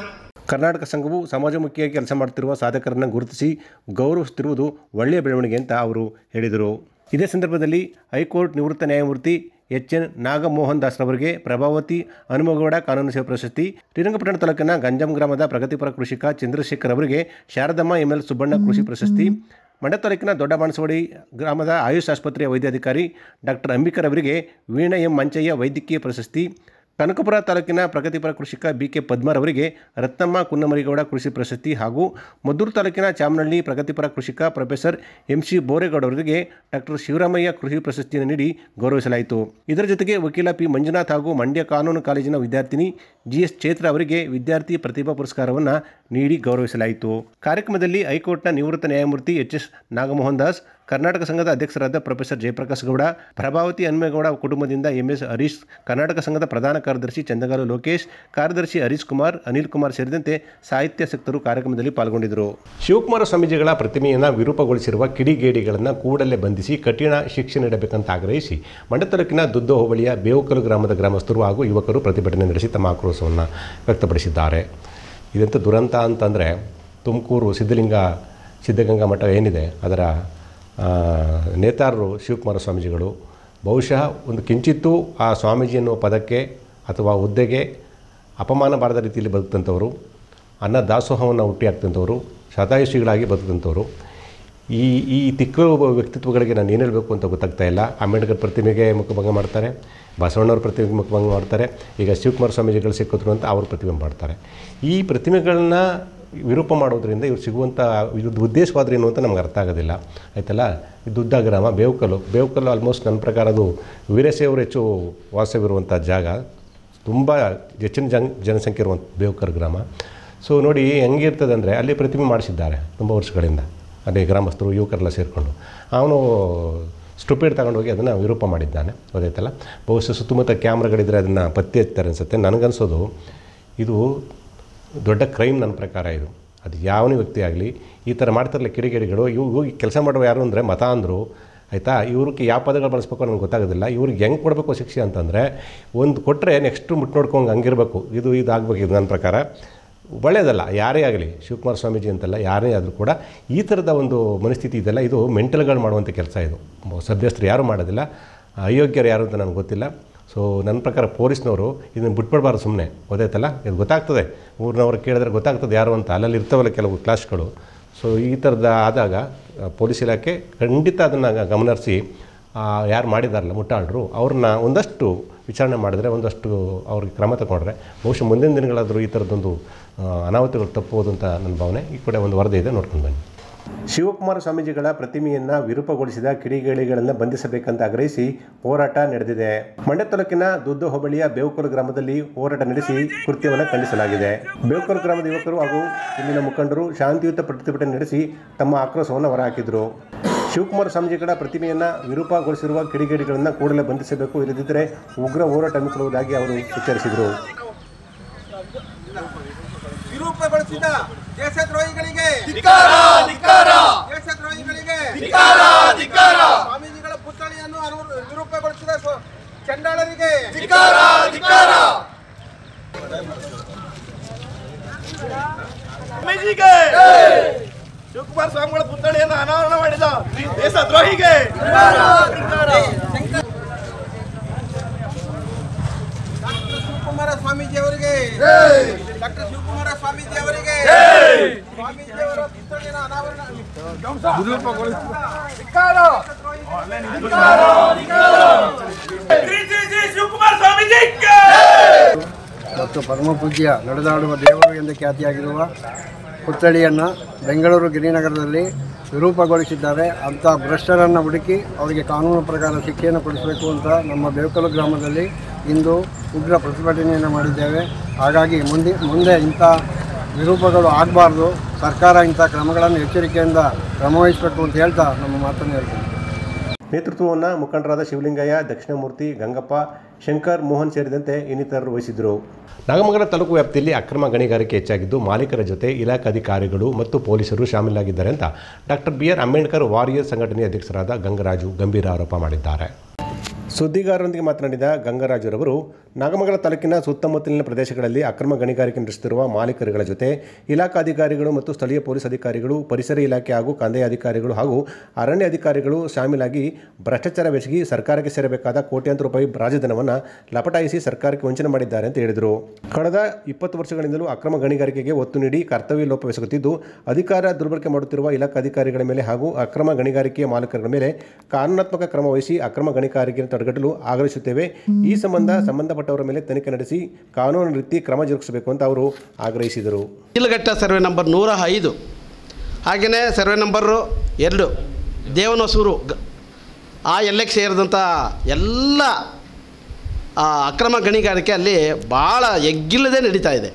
ಕರ್ನಾಟಕ ಸಂಘವು ಸಮಾಜಮುಖಿಯಾಗಿ ಕೆಲಸ ಮಾಡುತ್ತಿರುವ ಸಾಧಕರನ್ನು ಗುರುತಿಸಿ ಗೌರವಿಸುತ್ತಿರುವುದು ಒಳ್ಳೆಯ ಬೆಳವಣಿಗೆ ಅಂತ ಅವರು ಹೇಳಿದರು. ಇದೇ ಸಂದರ್ಭದಲ್ಲಿ ಹೈಕೋರ್ಟ್ ನಿವೃತ್ತ ನ್ಯಾಯಮೂರ್ತಿ ಎಚ್.ಎನ್. ನಾಗಮೋಹನ್ ದಾಸ್ ರವರಿಗೆ ಪ್ರಭಾವತಿ ಹನುಮಗೌಡ ಕಾನೂನು ಸೇವಾ ಪ್ರಶಸ್ತಿ, ಶ್ರೀರಂಗಪಟ್ಟಣ ತಾಲೂಕಿನ ಗಂಜಂ ಗ್ರಾಮದ ಪ್ರಗತಿಪರ ಕೃಷಿಕ ಚಂದ್ರಶೇಖರ್ ಅವರಿಗೆ ಶಾರದಮ್ಮ ಎಂ.ಎಲ್. ಸುಬ್ಬಣ್ಣ ಕೃಷಿ ಪ್ರಶಸ್ತಿ, ಮಂಡ್ಯ ತಾಲೂಕಿನ ದೊಡ್ಡ ಬಾಣಸವಾಡಿ ಗ್ರಾಮದ ಆಯುಷ್ ಆಸ್ಪತ್ರೆಯ ವೈದ್ಯಾಧಿಕಾರಿ ಡಾಕ್ಟರ್ ಅಂಬಿಕರ್ ಅವರಿಗೆ ವೀಣಾ ಎಂ. ಮಂಚಯ್ಯ ವೈದ್ಯಕೀಯ ಪ್ರಶಸ್ತಿ, ಕನಕಪುರ ತಾಲೂಕಿನ ಪ್ರಗತಿಪರ ಕೃಷಿಕ ಬಿ.ಕೆ. ಪದ್ಮರ್ ಅವರಿಗೆ ರತ್ನಮ್ಮ ಕುನ್ನಮರಿಗೌಡ ಕೃಷಿ ಪ್ರಶಸ್ತಿ ಹಾಗೂ ಮದ್ದೂರು ತಾಲೂಕಿನ ಚಾಮನಹಳ್ಳಿ ಪ್ರಗತಿಪರ ಕೃಷಿಕ ಪ್ರೊಫೆಸರ್ ಎಂ.ಸಿ. ಬೋರೇಗೌಡ ಅವರಿಗೆ ಡಾಕ್ಟರ್ ಶಿವರಾಮಯ್ಯ ಕೃಷಿ ಪ್ರಶಸ್ತಿಯನ್ನು ನೀಡಿ ಗೌರವಿಸಲಾಯಿತು. ಇದರ ಜೊತೆಗೆ ವಕೀಲ ಪಿ. ಮಂಜುನಾಥ್ ಹಾಗೂ ಮಂಡ್ಯ ಕಾನೂನು ಕಾಲೇಜಿನ ವಿದ್ಯಾರ್ಥಿನಿ ಜಿ.ಎಸ್. ಚೈತ್ರ ಅವರಿಗೆ ವಿದ್ಯಾರ್ಥಿ ಪ್ರತಿಭಾ ಪುರಸ್ಕಾರವನ್ನು ನೀಡಿ ಗೌರವಿಸಲಾಯಿತು. ಕಾರ್ಯಕ್ರಮದಲ್ಲಿ ಹೈಕೋರ್ಟ್ನ ನಿವೃತ್ತ ನ್ಯಾಯಮೂರ್ತಿ ಎಚ್.ಎಸ್. ನಾಗಮೋಹನ್ ದಾಸ್, ಕರ್ನಾಟಕ ಸಂಘದ ಅಧ್ಯಕ್ಷರಾದ ಪ್ರೊಫೆಸರ್ ಜಯಪ್ರಕಾಶ್ ಗೌಡ, ಪ್ರಭಾವತಿ ಹನುಮೇಗೌಡ ಕುಟುಂಬದಿಂದ ಎಂ.ಎಸ್. ಹರೀಶ್, ಕರ್ನಾಟಕ ಸಂಘದ ಪ್ರಧಾನ ಕಾರ್ಯದರ್ಶಿ ಚಂದಗಾಲು ಲೋಕೇಶ್, ಕಾರ್ಯದರ್ಶಿ ಹರೀಶ್ ಕುಮಾರ್, ಅನಿಲ್ ಕುಮಾರ್ ಸೇರಿದಂತೆ ಸಾಹಿತ್ಯಾಸಕ್ತರು ಕಾರ್ಯಕ್ರಮದಲ್ಲಿ ಪಾಲ್ಗೊಂಡಿದ್ದರು. ಶಿವಕುಮಾರ ಸ್ವಾಮೀಜಿಗಳ ಪ್ರತಿಮೆಯನ್ನು ವಿರೂಪಗೊಳಿಸಿರುವ ಕಿಡಿಗೇಡಿಗಳನ್ನು ಕೂಡಲೇ ಬಂಧಿಸಿ ಕಠಿಣ ಶಿಕ್ಷೆ ನೀಡಬೇಕಂತ ಆಗ್ರಹಿಸಿ ಮಂಡ್ಯ ತಾಲೂಕಿನ ದುದ್ದೋ ಹೋಬಳಿಯ ಬೇವುಕಲು ಗ್ರಾಮದ ಗ್ರಾಮಸ್ಥರು ಹಾಗೂ ಯುವಕರು ಪ್ರತಿಭಟನೆ ನಡೆಸಿ ತಮ್ಮ ಆಕ್ರೋಶವನ್ನು ವ್ಯಕ್ತಪಡಿಸಿದ್ದಾರೆ. ಇದಂತೂ ದುರಂತ ಅಂತಂದರೆ ತುಮಕೂರು ಸಿದ್ಧಗಂಗಾ ಮಠ ಏನಿದೆ ಅದರ ನೇತಾರರು ಶಿವಕುಮಾರ ಸ್ವಾಮೀಜಿಗಳು ಬಹುಶಃ ಒಂದು ಕಿಂಚಿತ್ತೂ ಆ ಸ್ವಾಮೀಜಿ ಅನ್ನುವ ಪದಕ್ಕೆ ಅಥವಾ ಹುದ್ದೆಗೆ ಅಪಮಾನ ಬಾರದ ರೀತಿಯಲ್ಲಿ ಬದುಕಂಥವರು, ಅನ್ನ ದಾಸೋಹವನ್ನು ಹುಟ್ಟಿ ಹಾಕ್ತಂಥವರು, ಶತಾಯುಷಿಗಳಾಗಿ ಬದುಕಂಥವರು. ಈ ತಿಕ್ಕು ವ್ಯಕ್ತಿತ್ವಗಳಿಗೆ ನಾನು ಏನು ಹೇಳಬೇಕು ಅಂತ ಗೊತ್ತಾಗ್ತಾ ಇಲ್ಲ. ಅಂಬೇಡ್ಕರ್ ಪ್ರತಿಮೆಗೆ ಮುಖಭಂಗ ಮಾಡ್ತಾರೆ, ಬಸವಣ್ಣವ್ರ ಪ್ರತಿಮೆಗೆ ಮುಖಭಂಗ ಮಾಡ್ತಾರೆ, ಈಗ ಶಿವಕುಮಾರ ಸ್ವಾಮೀಜಿಗಳು ಸಿಕ್ಕಿದ್ರು ಅಂತ ಅವ್ರ ಪ್ರತಿಮೆ ಮಾಡ್ತಾರೆ. ಈ ಪ್ರತಿಮೆಗಳನ್ನ ವಿರೂಪ ಮಾಡೋದ್ರಿಂದ ಇವ್ರು ಸಿಗುವಂಥ ಇವ್ರದ್ದು ಉದ್ದೇಶವಾದ್ರೇನು ಅಂತ ನಮ್ಗೆ ಅರ್ಥ ಆಗೋದಿಲ್ಲ. ಆಯ್ತಲ್ಲ, ಇದು ದುದ್ದ ಗ್ರಾಮ ಬೇವುಕಲ್ಲು ಆಲ್ಮೋಸ್ಟ್ ನನ್ನ ಪ್ರಕಾರ ಅದು ವೀರಶೈವರು ಹೆಚ್ಚು ವಾಸವಿರುವಂಥ ಜಾಗ, ತುಂಬ ಹೆಚ್ಚಿನ ಜನಸಂಖ್ಯೆ ಇರುವಂಥ ಬೇವುಕಲ್ ಗ್ರಾಮ. ಸೊ ನೋಡಿ ಹೆಂಗಿರ್ತದೆ ಅಂದರೆ ಅಲ್ಲಿ ಪ್ರತಿಮೆ ಮಾಡಿಸಿದ್ದಾರೆ ತುಂಬ ವರ್ಷಗಳಿಂದ, ಅಲ್ಲಿ ಗ್ರಾಮಸ್ಥರು ಯುವಕರೆಲ್ಲ ಸೇರಿಕೊಂಡು. ಅವನು ಸ್ಟುಪಿಡ್ ತಗೊಂಡೋಗಿ ಅದನ್ನು ವಿರೂಪ ಮಾಡಿದ್ದಾನೆ, ಗೊತ್ತಾಯ್ತಲ್ಲ. ಬಹುಶಃ ಸುತ್ತಮುತ್ತ ಕ್ಯಾಮ್ರಾಗಳಿದ್ದರೆ ಅದನ್ನು ಪತ್ತೆ ಹಚ್ತಾರೆ ಅನಿಸುತ್ತೆ. ನನಗನ್ಸೋದು ಇದು ದೊಡ್ಡ ಕ್ರೈಮ್ ನನ್ನ ಪ್ರಕಾರ. ಇದು ಅದು ಯಾವನೇ ವ್ಯಕ್ತಿ ಆಗಲಿ ಈ ಥರ ಮಾಡ್ತಾರಲ್ಲ ಕಿಡಿಗೇಡಿಗಳು, ಇವು ಕೆಲಸ ಮಾಡುವ ಯಾರು ಅಂದರೆ ಮತ ಅಂದರು, ಆಯಿತಾ. ಇವ್ರಿಗೆ ಯಾವ ಪದಗಳು ಬಳಸ್ಬೇಕು ನನಗೆ ಗೊತ್ತಾಗೋದಿಲ್ಲ. ಇವ್ರಿಗೆ ಹೆಂಗೆ ಕೊಡಬೇಕು ಶಿಕ್ಷೆ ಅಂತಂದರೆ ಒಂದು ಕೊಟ್ಟರೆ ನೆಕ್ಸ್ಟು ಮುಟ್ಟು ನೋಡ್ಕೊಂಡು ಹಂಗಿರಬೇಕು. ಇದು ಆಗಬೇಕು. ಇದು ನನ್ನ ಪ್ರಕಾರ ಒಳ್ಳೆಯದಲ್ಲ. ಯಾರೇ ಆಗಲಿ, ಶಿವಕುಮಾರ ಸ್ವಾಮೀಜಿ ಅಂತಲ್ಲ, ಯಾರೇ ಆದರೂ ಕೂಡ ಈ ಥರದ ಒಂದು ಮನಸ್ಥಿತಿ ಇದೆಲ್ಲ, ಇದು ಮೆಂಟಲ್ಗಳು ಮಾಡುವಂಥ ಕೆಲಸ. ಇದು ಸಭ್ಯಸ್ಥರು ಯಾರೂ ಮಾಡೋದಿಲ್ಲ, ಅಯೋಗ್ಯರು ಯಾರು ಅಂತ ನನಗೆ ಗೊತ್ತಿಲ್ಲ. ಸೊ ನನ್ನ ಪ್ರಕಾರ ಪೊಲೀಸ್ನವರು ಇದನ್ನು ಬಿಟ್ಬಿಡ್ಬಾರ್ದು ಸುಮ್ಮನೆ, ಗೊತ್ತಾಯ್ತಲ್ಲ. ಇದು ಗೊತ್ತಾಗ್ತದೆ, ಊರಿನವ್ರು ಕೇಳಿದ್ರೆ ಗೊತ್ತಾಗ್ತದೆ ಯಾರು ಅಂತ, ಅಲ್ಲಲ್ಲಿ ಇರ್ತಾವಲ್ಲ ಕೆಲವು ಕ್ಲಾಸ್ಗಳು. ಸೊ ಈ ಥರದ ಆದಾಗ ಪೊಲೀಸ್ ಇಲಾಖೆ ಖಂಡಿತ ಅದನ್ನು ಗಮನಿಸಿ ಯಾರು ಮಾಡಿದಾರಲ್ಲ ಮುಟ್ಟಾಳರು ಅವ್ರನ್ನ ಒಂದಷ್ಟು ವಿಚಾರಣೆ ಮಾಡಿದ್ರೆ, ಒಂದಷ್ಟು ಅವ್ರಿಗೆ ಕ್ರಮ ತಗೊಂಡ್ರೆ ಬಹುಶಃ ಮುಂದಿನ ದಿನಗಳಾದರೂ ಈ ಥರದ್ದೊಂದು ಅನಾಹುತಗಳು ತಪ್ಪುವುದು ಅಂತ ನನ್ನ ಭಾವನೆ. ಈ ಕಡೆ ಒಂದು ವರದಿ ಇದೆ, ನೋಡ್ಕೊಂಡು ಬನ್ನಿ. ಶಿವಕುಮಾರ ಸ್ವಾಮೀಜಿಗಳ ಪ್ರತಿಮೆಯನ್ನು ವಿರೂಪಗೊಳಿಸಿದ ಕಿಡಿಗೇಡಿಗಳನ್ನು ಬಂಧಿಸಬೇಕಂತ ಆಗ್ರಹಿಸಿ ಹೋರಾಟ ನಡೆದಿದೆ. ಮಂಡ್ಯ ತಾಲೂಕಿನ ದುದ್ದೋ ಹೋಬಳಿಯ ಬೇವುಕಲು ಗ್ರಾಮದಲ್ಲಿ ಹೋರಾಟ ನಡೆಸಿ ಕೃತ್ಯವನ್ನು ಖಂಡಿಸಲಾಗಿದೆ. ಬೇವುಕಲು ಗ್ರಾಮದ ಯುವಕರು ಹಾಗೂ ಇಲ್ಲಿನ ಮುಖಂಡರು ಶಾಂತಿಯುತ ಪ್ರತಿಭಟನೆ ನಡೆಸಿ ತಮ್ಮ ಆಕ್ರೋಶವನ್ನು ಹೊರಹಾಕಿದರು. ಶಿವಕುಮಾರ ಸ್ವಾಮೀಜಿಗಳ ಪ್ರತಿಮೆಯನ್ನು ವಿರೂಪಗೊಳಿಸಿರುವ ಕಿಡಿಗೇಡಿಗಳನ್ನು ಕೂಡಲೇ ಬಂಧಿಸಬೇಕು, ಇಲ್ಲದಿದ್ದರೆ ಉಗ್ರ ಹೋರಾಟ ಹಮ್ಮಿಕೊಳ್ಳುವುದಾಗಿ ಅವರು ಎಚ್ಚರಿಸಿದರು. ವಿರೂಪಗೊಳಿಸಿದ ದೇಶದ್ರೋಹಿಗಳಿಗೆ ಸ್ವಾಮೀಜಿಗಳ ಪುತ್ಥಳಿಯನ್ನು ವಿರೂಪಗೊಳಿಸಿದ ಚಂಡಾಳರಿಗೆ ಶಿವಕುಮಾರ ಸ್ವಾಮಿಗಳ ಪುತ್ಥಳಿಯನ್ನು ಅನಾವರಣ ಮಾಡಿದ ದೇಶದ್ರೋಹಿಗೆ ಶಿವಕುಮಾರ ಸ್ವಾಮೀಜಿ ಅವರಿಗೆ ಡಾಕ್ಟರ್ ಶಿವಕುಮಾರ ಸ್ವಾಮೀಜಿ ಅವರಿಗೆ ಸ್ವಾಮೀಜಿಯವರ ಪುತ್ಥಳಿಯನ್ನು ಅನಾವರಣ ಮತ್ತು ಪರಮ ಪೂಜ್ಯ ನಡೆದಾಡುವ ದೇವರು ಎಂದು ಖ್ಯಾತಿಯಾಗಿರುವ ಪುತ್ಥಳಿಯನ್ನು ಬೆಂಗಳೂರು ಗಿರಿನಗರದಲ್ಲಿ ವಿರೂಪಗೊಳಿಸಿದ್ದಾರೆ. ಅಂಥ ಭ್ರಷ್ಟರನ್ನು ಹುಡುಕಿ ಅವರಿಗೆ ಕಾನೂನು ಪ್ರಕಾರ ಶಿಕ್ಷೆಯನ್ನು ಕೊಡಿಸಬೇಕು ಅಂತ ನಮ್ಮ ಬೇವುಕಲು ಗ್ರಾಮದಲ್ಲಿ ಇಂದು ಉಗ್ರ ಪ್ರತಿಭಟನೆಯನ್ನು ಮಾಡಿದ್ದೇವೆ. ಹಾಗಾಗಿ ಮುಂದೆ ಇಂಥ ವಿರೂಪಗಳು ಆಗಬಾರ್ದು, ಸರ್ಕಾರ ಇಂಥ ಕ್ರಮಗಳನ್ನು ಎಚ್ಚರಿಕೆಯಿಂದ ಕ್ರಮವಹಿಸಬೇಕು ಅಂತ ಹೇಳ್ತಾ ನಮ್ಮ ಮಾತನ್ನು ಹೇಳ್ತೀನಿ. ನೇತೃತ್ವವನ್ನು ಮುಖಂಡರಾದ ಶಿವಲಿಂಗಯ್ಯ, ದಕ್ಷಿಣಮೂರ್ತಿ, ಗಂಗಪ್ಪ, ಶಂಕರ್, ಮೋಹನ್ ಸೇರಿದಂತೆ ಇನ್ನಿತರರು ವಹಿಸಿದರು. ನಾಗಮಂಗಲ ತಾಲೂಕು ವ್ಯಾಪ್ತಿಯಲ್ಲಿ ಅಕ್ರಮ ಗಣಿಗಾರಿಕೆ ಹೆಚ್ಚಾಗಿದ್ದು ಮಾಲೀಕರ ಜೊತೆ ಇಲಾಖಾಧಿಕಾರಿಗಳು ಮತ್ತು ಪೊಲೀಸರು ಶಾಮೀಲಾಗಿದ್ದಾರೆ ಅಂತ ಡಾಕ್ಟರ್ ಬಿ.ಆರ್. ಅಂಬೇಡ್ಕರ್ ವಾರಿಯರ್ ಸಂಘಟನೆಯ ಅಧ್ಯಕ್ಷರಾದ ಗಂಗರಾಜು ಗಂಭೀರ ಆರೋಪ ಮಾಡಿದ್ದಾರೆ. ಸುದ್ದಿಗಾರರೊಂದಿಗೆ ಮಾತನಾಡಿದ ಗಂಗರಾಜುರವರು ನಾಗಮಂಗಲ ತಾಲೂಕಿನ ಸುತ್ತಮುತ್ತಲಿನ ಪ್ರದೇಶಗಳಲ್ಲಿ ಅಕ್ರಮ ಗಣಿಗಾರಿಕೆ ನಡೆಸುತ್ತಿರುವ ಮಾಲೀಕರುಗಳ ಜೊತೆ ಇಲಾಖಾಧಿಕಾರಿಗಳು ಮತ್ತು ಸ್ಥಳೀಯ ಪೊಲೀಸ್ ಅಧಿಕಾರಿಗಳು, ಪರಿಸರ ಇಲಾಖೆ ಹಾಗೂ ಕಂದಾಯ ಅಧಿಕಾರಿಗಳು ಹಾಗೂ ಅರಣ್ಯ ಅಧಿಕಾರಿಗಳು ಶಾಮೀಲಾಗಿ ಭ್ರಷ್ಟಾಚಾರ ಬೆಸಗಿ ಸರ್ಕಾರಕ್ಕೆ ಸೇರಬೇಕಾದ ಕೋಟ್ಯಾಂತರ ರೂಪಾಯಿ ರಾಜಧನವನ್ನು ಲಪಟಾಯಿಸಿ ಸರ್ಕಾರಕ್ಕೆ ವಂಚನೆ ಮಾಡಿದ್ದಾರೆ ಅಂತ ಹೇಳಿದರು. ಕಳೆದ 20 ವರ್ಷಗಳಿಂದಲೂ ಅಕ್ರಮ ಗಣಿಗಾರಿಕೆಗೆ ಒತ್ತು ನೀಡಿ ಕರ್ತವ್ಯ ಲೋಪವೆಸಗುತ್ತಿದ್ದು, ಅಧಿಕಾರ ದುರ್ಬಳಕೆ ಮಾಡುತ್ತಿರುವ ಇಲಾಖಾಧಿಕಾರಿಗಳ ಮೇಲೆ ಹಾಗೂ ಅಕ್ರಮ ಗಣಿಗಾರಿಕೆಯ ಮಾಲೀಕರ ಮೇಲೆ ಕಾನೂನಾತ್ಮಕ ಕ್ರಮ ವಹಿಸಿ ಅಕ್ರಮ ಗಣಿಗಾರಿಕೆಯನ್ನು ತಡೆಗಟ್ಟಲು ಆಗ್ರಹಿಸುತ್ತೇವೆ. ಈ ಸಂಬಂಧಪಟ್ಟವರ ಮೇಲೆ ತನಿಖೆ ನಡೆಸಿ ಕಾನೂನು ರೀತಿ ಕ್ರಮ ಜರುಗಿಸಬೇಕು ಅಂತ ಅವರು ಆಗ್ರಹಿಸಿದರು. ಕೀಲಘಟ್ಟ ಸರ್ವೆ ನಂಬರ್ 105, ಹಾಗೆಯೇ ಸರ್ವೆ ನಂಬರು 2 ದೇವನಸೂರು ಆ ಎಲ್ಲಕ್ಕೆ ಸೇರಿದಂಥ ಎಲ್ಲ ಅಕ್ರಮ ಗಣಿಗಾರಿಕೆ ಅಲ್ಲಿ ಭಾಳ ಎಗ್ಗಿಲ್ಲದೆ ನಡೀತಾ ಇದೆ.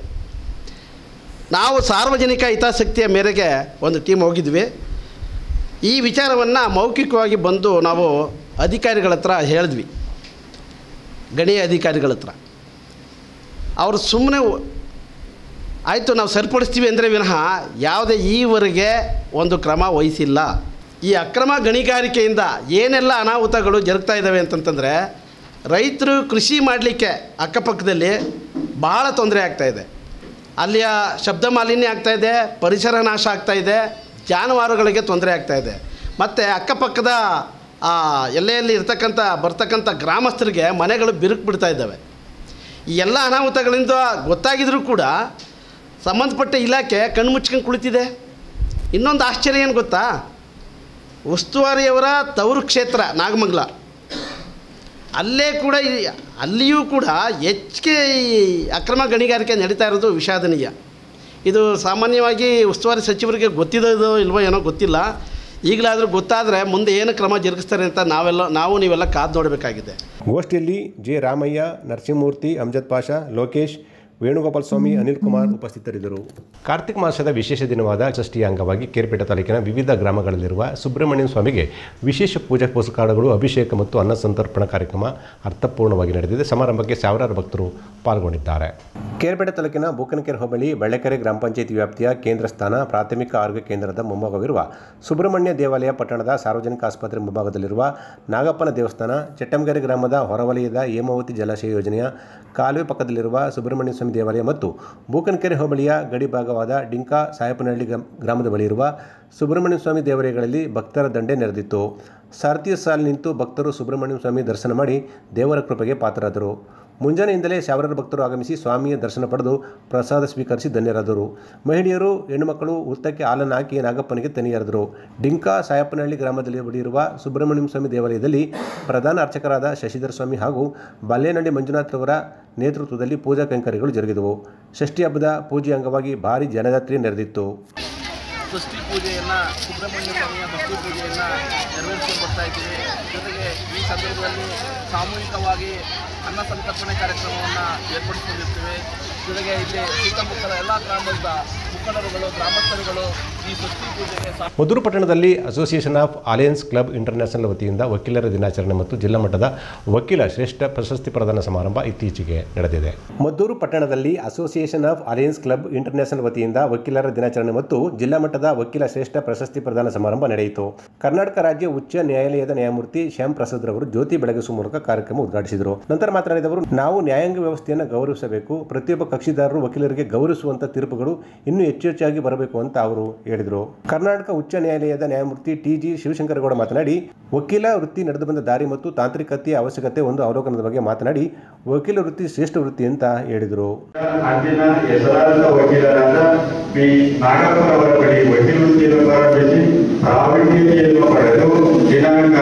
ನಾವು ಸಾರ್ವಜನಿಕ ಹಿತಾಸಕ್ತಿಯ ಮೇರೆಗೆ ಒಂದು ಟೀಮ್ ಹೋಗಿದ್ವಿ. ಈ ವಿಚಾರವನ್ನು ಮೌಖಿಕವಾಗಿ ಬಂದು ನಾವು ಅಧಿಕಾರಿಗಳ ಹತ್ರ ಹೇಳಿದ್ವಿ, ಗಣಿ ಅಧಿಕಾರಿಗಳ ಹತ್ರ. ಅವರು ಸುಮ್ಮನೆ ಆಯಿತು ನಾವು ಸರಿಪಡಿಸ್ತೀವಿ ಅಂದರೆ ವಿನಃ ಯಾವುದೇ ಈವರೆಗೆ ಒಂದು ಕ್ರಮ ವಹಿಸಿಲ್ಲ. ಈ ಅಕ್ರಮ ಗಣಿಗಾರಿಕೆಯಿಂದ ಏನೆಲ್ಲ ಅನಾಹುತಗಳು ಜರುಗ್ತಾ ಇದ್ದಾವೆ ಅಂತಂತಂದರೆ, ರೈತರು ಕೃಷಿ ಮಾಡಲಿಕ್ಕೆ ಅಕ್ಕಪಕ್ಕದಲ್ಲಿ ಭಾಳ ತೊಂದರೆ ಆಗ್ತಾಯಿದೆ. ಅಲ್ಲಿಯ ಶಬ್ದ ಮಾಲಿನ್ಯ ಆಗ್ತಾಯಿದೆ, ಪರಿಸರ ನಾಶ ಆಗ್ತಾಯಿದೆ, ಜಾನುವಾರುಗಳಿಗೆ ತೊಂದರೆ ಆಗ್ತಾಯಿದೆ. ಮತ್ತು ಅಕ್ಕಪಕ್ಕದ ಎಲ್ಲೆಯಲ್ಲಿ ಬರ್ತಕ್ಕಂಥ ಗ್ರಾಮಸ್ಥರಿಗೆ ಮನೆಗಳು ಬಿರುಕು ಬಿಡ್ತಾ ಇದ್ದಾವೆ. ಈ ಎಲ್ಲ ಅನಾಹುತಗಳಿಂದ ಗೊತ್ತಾಗಿದ್ರೂ ಕೂಡ ಸಂಬಂಧಪಟ್ಟ ಇಲಾಖೆ ಕಣ್ಣು ಮುಚ್ಕೊಂಡು ಕುಳಿತಿದೆ. ಇನ್ನೊಂದು ಆಶ್ಚರ್ಯ ಏನು ಗೊತ್ತಾ, ಉಸ್ತುವಾರಿಯವರ ತವರು ಕ್ಷೇತ್ರ ನಾಗಮಂಗಲ, ಅಲ್ಲಿಯೂ ಕೂಡ ಹೆಚ್ಚಿಗೆ ಈ ಅಕ್ರಮ ಗಣಿಗಾರಿಕೆ ನಡೀತಾ ಇರೋದು ವಿಷಾದನೀಯ. ಇದು ಸಾಮಾನ್ಯವಾಗಿ ಉಸ್ತುವಾರಿ ಸಚಿವರಿಗೆ ಗೊತ್ತಿದ್ದೋ ಇಲ್ವೋ ಏನೋ ಗೊತ್ತಿಲ್ಲ. ಈಗಲಾದರೂ ಗೊತ್ತಾದರೆ ಮುಂದೆ ಏನು ಕ್ರಮ ಜರುಗಿಸ್ತಾರೆ ಅಂತ ನಾವು ನೀವೆಲ್ಲ ಕಾದು ನೋಡಬೇಕಾಗಿದೆ. ಗೋಷ್ಠಿಯಲ್ಲಿ ಜೆ ರಾಮಯ್ಯ, ನರಸಿಂಹಮೂರ್ತಿ, ಅಮ್ಜದ್ ಪಾಷಾ, ಲೋಕೇಶ್, ವೇಣುಗೋಪಾಲ ಸ್ವಾಮಿ, ಅನಿಲ್ ಕುಮಾರ್ ಉಪಸ್ಥಿತರಿದ್ದರು. ಕಾರ್ತಿಕ ಮಾಸದ ವಿಶೇಷ ದಿನವಾದ ಷಷ್ಠಿಯ ಅಂಗವಾಗಿ ಕೇರ್ಪೇಟೆ ತಾಲೂಕಿನ ವಿವಿಧ ಗ್ರಾಮಗಳಲ್ಲಿರುವ ಸುಬ್ರಹ್ಮಣ್ಯ ಸ್ವಾಮಿಗೆ ವಿಶೇಷ ಪೂಜಾ ಪುರಸ್ಕಾರಗಳು, ಅಭಿಷೇಕ ಮತ್ತು ಅನ್ನ ಸಂತರ್ಪಣಾ ಕಾರ್ಯಕ್ರಮ ಅರ್ಥಪೂರ್ಣವಾಗಿ ನಡೆದಿದೆ. ಸಮಾರಂಭಕ್ಕೆ ಸಾವಿರಾರು ಭಕ್ತರು ಪಾಲ್ಗೊಂಡಿದ್ದಾರೆ. ಕೇರ್ಪೇಟೆ ತಾಲೂಕಿನ ಬೂಕನಕೆರೆ ಹೋಬಳಿ ಬೆಳ್ಳೆಕೆರೆ ಗ್ರಾಮ ಪಂಚಾಯಿತಿ ವ್ಯಾಪ್ತಿಯ ಕೇಂದ್ರ ಸ್ಥಾನ ಪ್ರಾಥಮಿಕ ಆರೋಗ್ಯ ಕೇಂದ್ರದ ಮುಂಭಾಗವಿರುವ ಸುಬ್ರಹ್ಮಣ್ಯ ದೇವಾಲಯ, ಪಟ್ಟಣದ ಸಾರ್ವಜನಿಕ ಆಸ್ಪತ್ರೆ ಮುಂಭಾಗದಲ್ಲಿರುವ ನಾಗಪ್ಪನ ದೇವಸ್ಥಾನ, ಚಟ್ಟಂಗೆರೆ ಗ್ರಾಮದ ಹೊರವಲಯದ ಹೇಮಾವತಿ ಜಲಾಶಯ ಯೋಜನೆಯ ಕಾಲುವೆ ಪಕ್ಕದಲ್ಲಿರುವ ಸುಬ್ರಹ್ಮಣ್ಯ ಸ್ವಾಮಿ ದೇವಾಲಯ ಮತ್ತು ಬೂಕನಕೆರೆ ಹೋಬಳಿಯ ಗಡಿ ಭಾಗವಾದ ಡಿಂಕಾ ಸಾಯಪನಹಳ್ಳಿ ಗ್ರಾಮದ ಬಳಿ ಇರುವ ಸುಬ್ರಹ್ಮಣ್ಯ ಸ್ವಾಮಿ ದೇವಾಲಯಗಳಲ್ಲಿ ಭಕ್ತರ ದಂಡೆ ನೆರೆದಿತ್ತು. ಸಾರಥಿಯ ಸಾಲು ನಿಂತು ಭಕ್ತರು ಸುಬ್ರಹ್ಮಣ್ಯ ಸ್ವಾಮಿ ದರ್ಶನ ಮಾಡಿ ದೇವರ ಕೃಪೆಗೆ ಪಾತ್ರರಾದರು. ಮುಂಜಾನೆಯಿಂದಲೇ ಸಾವಿರಾರು ಭಕ್ತರು ಆಗಮಿಸಿ ಸ್ವಾಮಿಯ ದರ್ಶನ ಪಡೆದು ಪ್ರಸಾದ ಸ್ವೀಕರಿಸಿ ಧನ್ಯರಾದರು. ಮಹಿಳೆಯರು, ಹೆಣ್ಣುಮಕ್ಕಳು ಹುತ್ತಕ್ಕೆ ಹಾಲನ್ನು ಹಾಕಿ ನಾಗಪ್ಪನಿಗೆ ತನಿಯರೆದರು. ಡಿಂಕಾ ಸಾಯಪ್ಪನಹಳ್ಳಿ ಗ್ರಾಮದಲ್ಲಿ ಬಳಿಯಿರುವ ಸುಬ್ರಹ್ಮಣ್ಯ ಸ್ವಾಮಿ ದೇವಾಲಯದಲ್ಲಿ ಪ್ರಧಾನ ಅರ್ಚಕರಾದ ಶಶಿಧರ ಸ್ವಾಮಿ ಹಾಗೂ ಬಾಲ್ಯನಹಳ್ಳಿ ಮಂಜುನಾಥ್ ಅವರ ನೇತೃತ್ವದಲ್ಲಿ ಪೂಜಾ ಕೈಂಕರ್ಯಗಳು ಜರುಗಿದವು. ಷಷ್ಠಿ ಹಬ್ಬದ ಪೂಜೆಯ ಅಂಗವಾಗಿ ಭಾರೀ ಜನಜಾತ್ರೆ ನೆರೆದಿತ್ತು. ಷಷ್ಠಿ ಪೂಜೆಯನ್ನು, ಸುಬ್ರಹ್ಮಣ್ಯ ಸ್ವಾಮಿಯ ಭಕ್ತಿ ಪೂಜೆಯನ್ನು ನೆರವೇರಿಸಿಕೊಂಡು ಬರ್ತಾ ಇದ್ದೀವಿ. ಜೊತೆಗೆ ಈ ಸಂದರ್ಭದಲ್ಲಿ ಸಾಮೂಹಿಕವಾಗಿ ಅನ್ನ ಸಂತರ್ಪಣೆ ಕಾರ್ಯಕ್ರಮವನ್ನು ಏರ್ಪಡಿಸಿಕೊಂಡಿರ್ತೀವಿ. ಜೊತೆಗೆ ಇಲ್ಲಿ ಸುತ್ತಮುತ್ತಲ ಎಲ್ಲ ಗ್ರಾಮದ ಮುಖಂಡರುಗಳು, ಗ್ರಾಮಸ್ಥರುಗಳು ಈ ಷಷ್ಠಿ ಪೂಜೆಗೆ ಮದ್ದೂರು ಪಟ್ಟಣದಲ್ಲಿ association of alliance club international ವತಿಯಿಂದ ವಕೀಲರ ದಿನಾಚರಣೆ ಮತ್ತು ಜಿಲ್ಲಾ ಮಟ್ಟದ ವಕೀಲ ಶ್ರೇಷ್ಠ ಪ್ರಶಸ್ತಿ ಪ್ರದಾನ ಸಮಾರಂಭ ಇತ್ತೀಚೆಗೆ ನಡೆದಿದೆ. ಮದ್ದೂರು ಪಟ್ಟಣದಲ್ಲಿ association of alliance club international ವತಿಯಿಂದ ವಕೀಲರ ದಿನಾಚರಣೆ ಮತ್ತು ಜಿಲ್ಲಾ ಮಟ್ಟದ ವಕೀಲ ಶ್ರೇಷ್ಠ ಪ್ರಶಸ್ತಿ ಪ್ರದಾನ ಸಮಾರಂಭ ನಡೆಯಿತು. ಕರ್ನಾಟಕ ರಾಜ್ಯ ಉಚ್ಚ ನ್ಯಾಯಾಲಯದ ನ್ಯಾಯಮೂರ್ತಿ ಶ್ಯಾಮ್ ಪ್ರಸಾದ್ ರವರು ಜ್ಯೋತಿ ಬೆಳಗಿಸುವ ಮೂಲಕ ಕಾರ್ಯಕ್ರಮ ಉದ್ಘಾಟಿಸಿದರು. ನಂತರ ಮಾತನಾಡಿದವರು, ನಾವು ನ್ಯಾಯಾಂಗ ವ್ಯವಸ್ಥೆಯನ್ನು ಗೌರವಿಸಬೇಕು. ಪ್ರತಿಯೊಬ್ಬ ಕಕ್ಷಿದಾರರು ವಕೀಲರಿಗೆ ಗೌರವಿಸುವಂಥ ತೀರ್ಪುಗಳು ಇನ್ನೂ ಹೆಚ್ಚಾಗಿ ಬರಬೇಕು ಅಂತ ಅವರು ಹೇಳಿದರು. ಕರ್ನಾಟಕ ಉಚ್ಚ ನ್ಯಾಯಾಲಯದ ನ್ಯಾಯಮೂರ್ತಿ ಟಿ.ಜಿ. ಶಿವಶಂಕರಗೌಡ ಮಾತನಾಡಿ, ವಕೀಲ ವೃತ್ತಿ ನಡೆದು ಬಂದ ದಾರಿ ಮತ್ತು ತಾಂತ್ರಿಕತೆಯ ಅವಶ್ಯಕತೆ ಒಂದು ಅವಲೋಕನದ ಬಗ್ಗೆ ಮಾತನಾಡಿ, ವಕೀಲ ವೃತ್ತಿ ಶ್ರೇಷ್ಠ ವೃತ್ತಿ ಅಂತ ಹೇಳಿದರು. ಅಂದಿನ ಹೆಸರಾಂತ ವಕೀಲರಾದ ಪಿ. ನಾಗಪ್ಪನವರ ಬಳಿ ವಕೀಲ ವೃತ್ತಿಯನ್ನು ಪ್ರಾರಂಭಿಸಿ ಪ್ರಾವೀಣ್ಯತೆಯನ್ನು ಪಡೆದು ದಿನಾಂಕ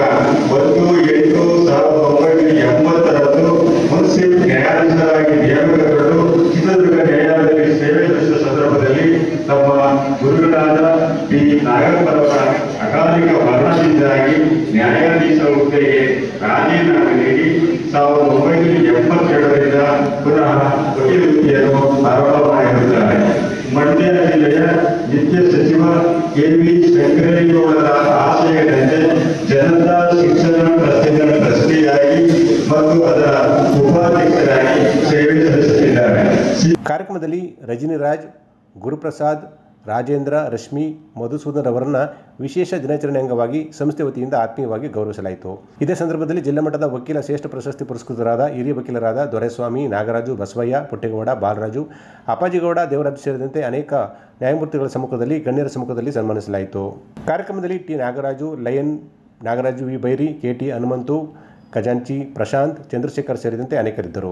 1/8/1980 ಮುನ್ಸಿಫ್ ನ್ಯಾಯಾಧೀಶರಾಗಿ ನೇಮಕಗೊಂಡು ಚಿತ್ರದುರ್ಗ ನ್ಯಾಯಾಲಯದಲ್ಲಿ ಸೇವೆ ಸಲ್ಲಿಸಿದ ಸಂದರ್ಭದಲ್ಲಿ ತಮ್ಮ ಗುರುಗಳಾದ ಪಿ. ನಾಗಪ್ಪನವರ ಅಕಾಲಿಕ ಮರಣದಿಂದಾಗಿ ನ್ಯಾಯಾಧೀಶ ಹುದ್ದೆಗೆ ರಾಜೀನಾಮೆ ನೀಡಿ 1982ರಿಂದ ಪುನಃ ವಕೀಲ ವೃತ್ತಿಯನ್ನು ಆರಂಭ ಮಾಡಿರುತ್ತಾರೆ. ಮಂಡ್ಯ ಜಿಲ್ಲೆಯ ನಿತ್ಯ ಸಚಿವ ಕೆ.ವಿ. ಶಂಕರೇಗೌಡರ ಆಶಯದಂತೆ ಜನತಾ ಶಿಕ್ಷಣ ಟ್ರಸ್ಟಿನ ಟ್ರಸ್ಟಿಯಾಗಿ ಮತ್ತು ಅದರ ಉಪಾಧ್ಯಕ್ಷರಾಗಿ ಸೇವೆ ಸಲ್ಲಿಸುತ್ತಿದ್ದಾರೆ. ಕಾರ್ಯಕ್ರಮದಲ್ಲಿ ರಜನಿರಾಜ್, ಗುರುಪ್ರಸಾದ್, ರಾಜೇಂದ್ರ, ರಶ್ಮಿ, ಮಧುಸೂದನ್ ಅವರನ್ನು ವಿಶೇಷ ದಿನಾಚರಣೆ ಅಂಗವಾಗಿ ಸಂಸ್ಥೆ ವತಿಯಿಂದ ಆತ್ಮೀಯವಾಗಿ ಗೌರವಿಸಲಾಯಿತು. ಇದೇ ಸಂದರ್ಭದಲ್ಲಿ ಜಿಲ್ಲಾ ಮಟ್ಟದ ವಕೀಲ ಶ್ರೇಷ್ಠ ಪ್ರಶಸ್ತಿ ಪುರಸ್ಕೃತರಾದ ಹಿರಿಯ ವಕೀಲರಾದ ದೊರೆಸ್ವಾಮಿ, ನಾಗರಾಜು, ಬಸವಯ್ಯ, ಪುಟ್ಟೇಗೌಡ, ಬಾಲರಾಜು, ಅಪ್ಪಾಜಿಗೌಡ, ದೇವರಾಜು ಸೇರಿದಂತೆ ಅನೇಕ ನ್ಯಾಯಮೂರ್ತಿಗಳ ಸಮ್ಮುಖದಲ್ಲಿ ಗಣ್ಯರ ಸಮ್ಮುಖದಲ್ಲಿ ಸನ್ಮಾನಿಸಲಾಯಿತು. ಕಾರ್ಯಕ್ರಮದಲ್ಲಿ T. Nagaraju, lion, Nagaraju V. Byri, K T. Hanumanthu, ಖಜಾಂಚಿ ಪ್ರಶಾಂತ್, ಚಂದ್ರಶೇಖರ್ ಸೇರಿದಂತೆ ಅನೇಕರಿದ್ದರು.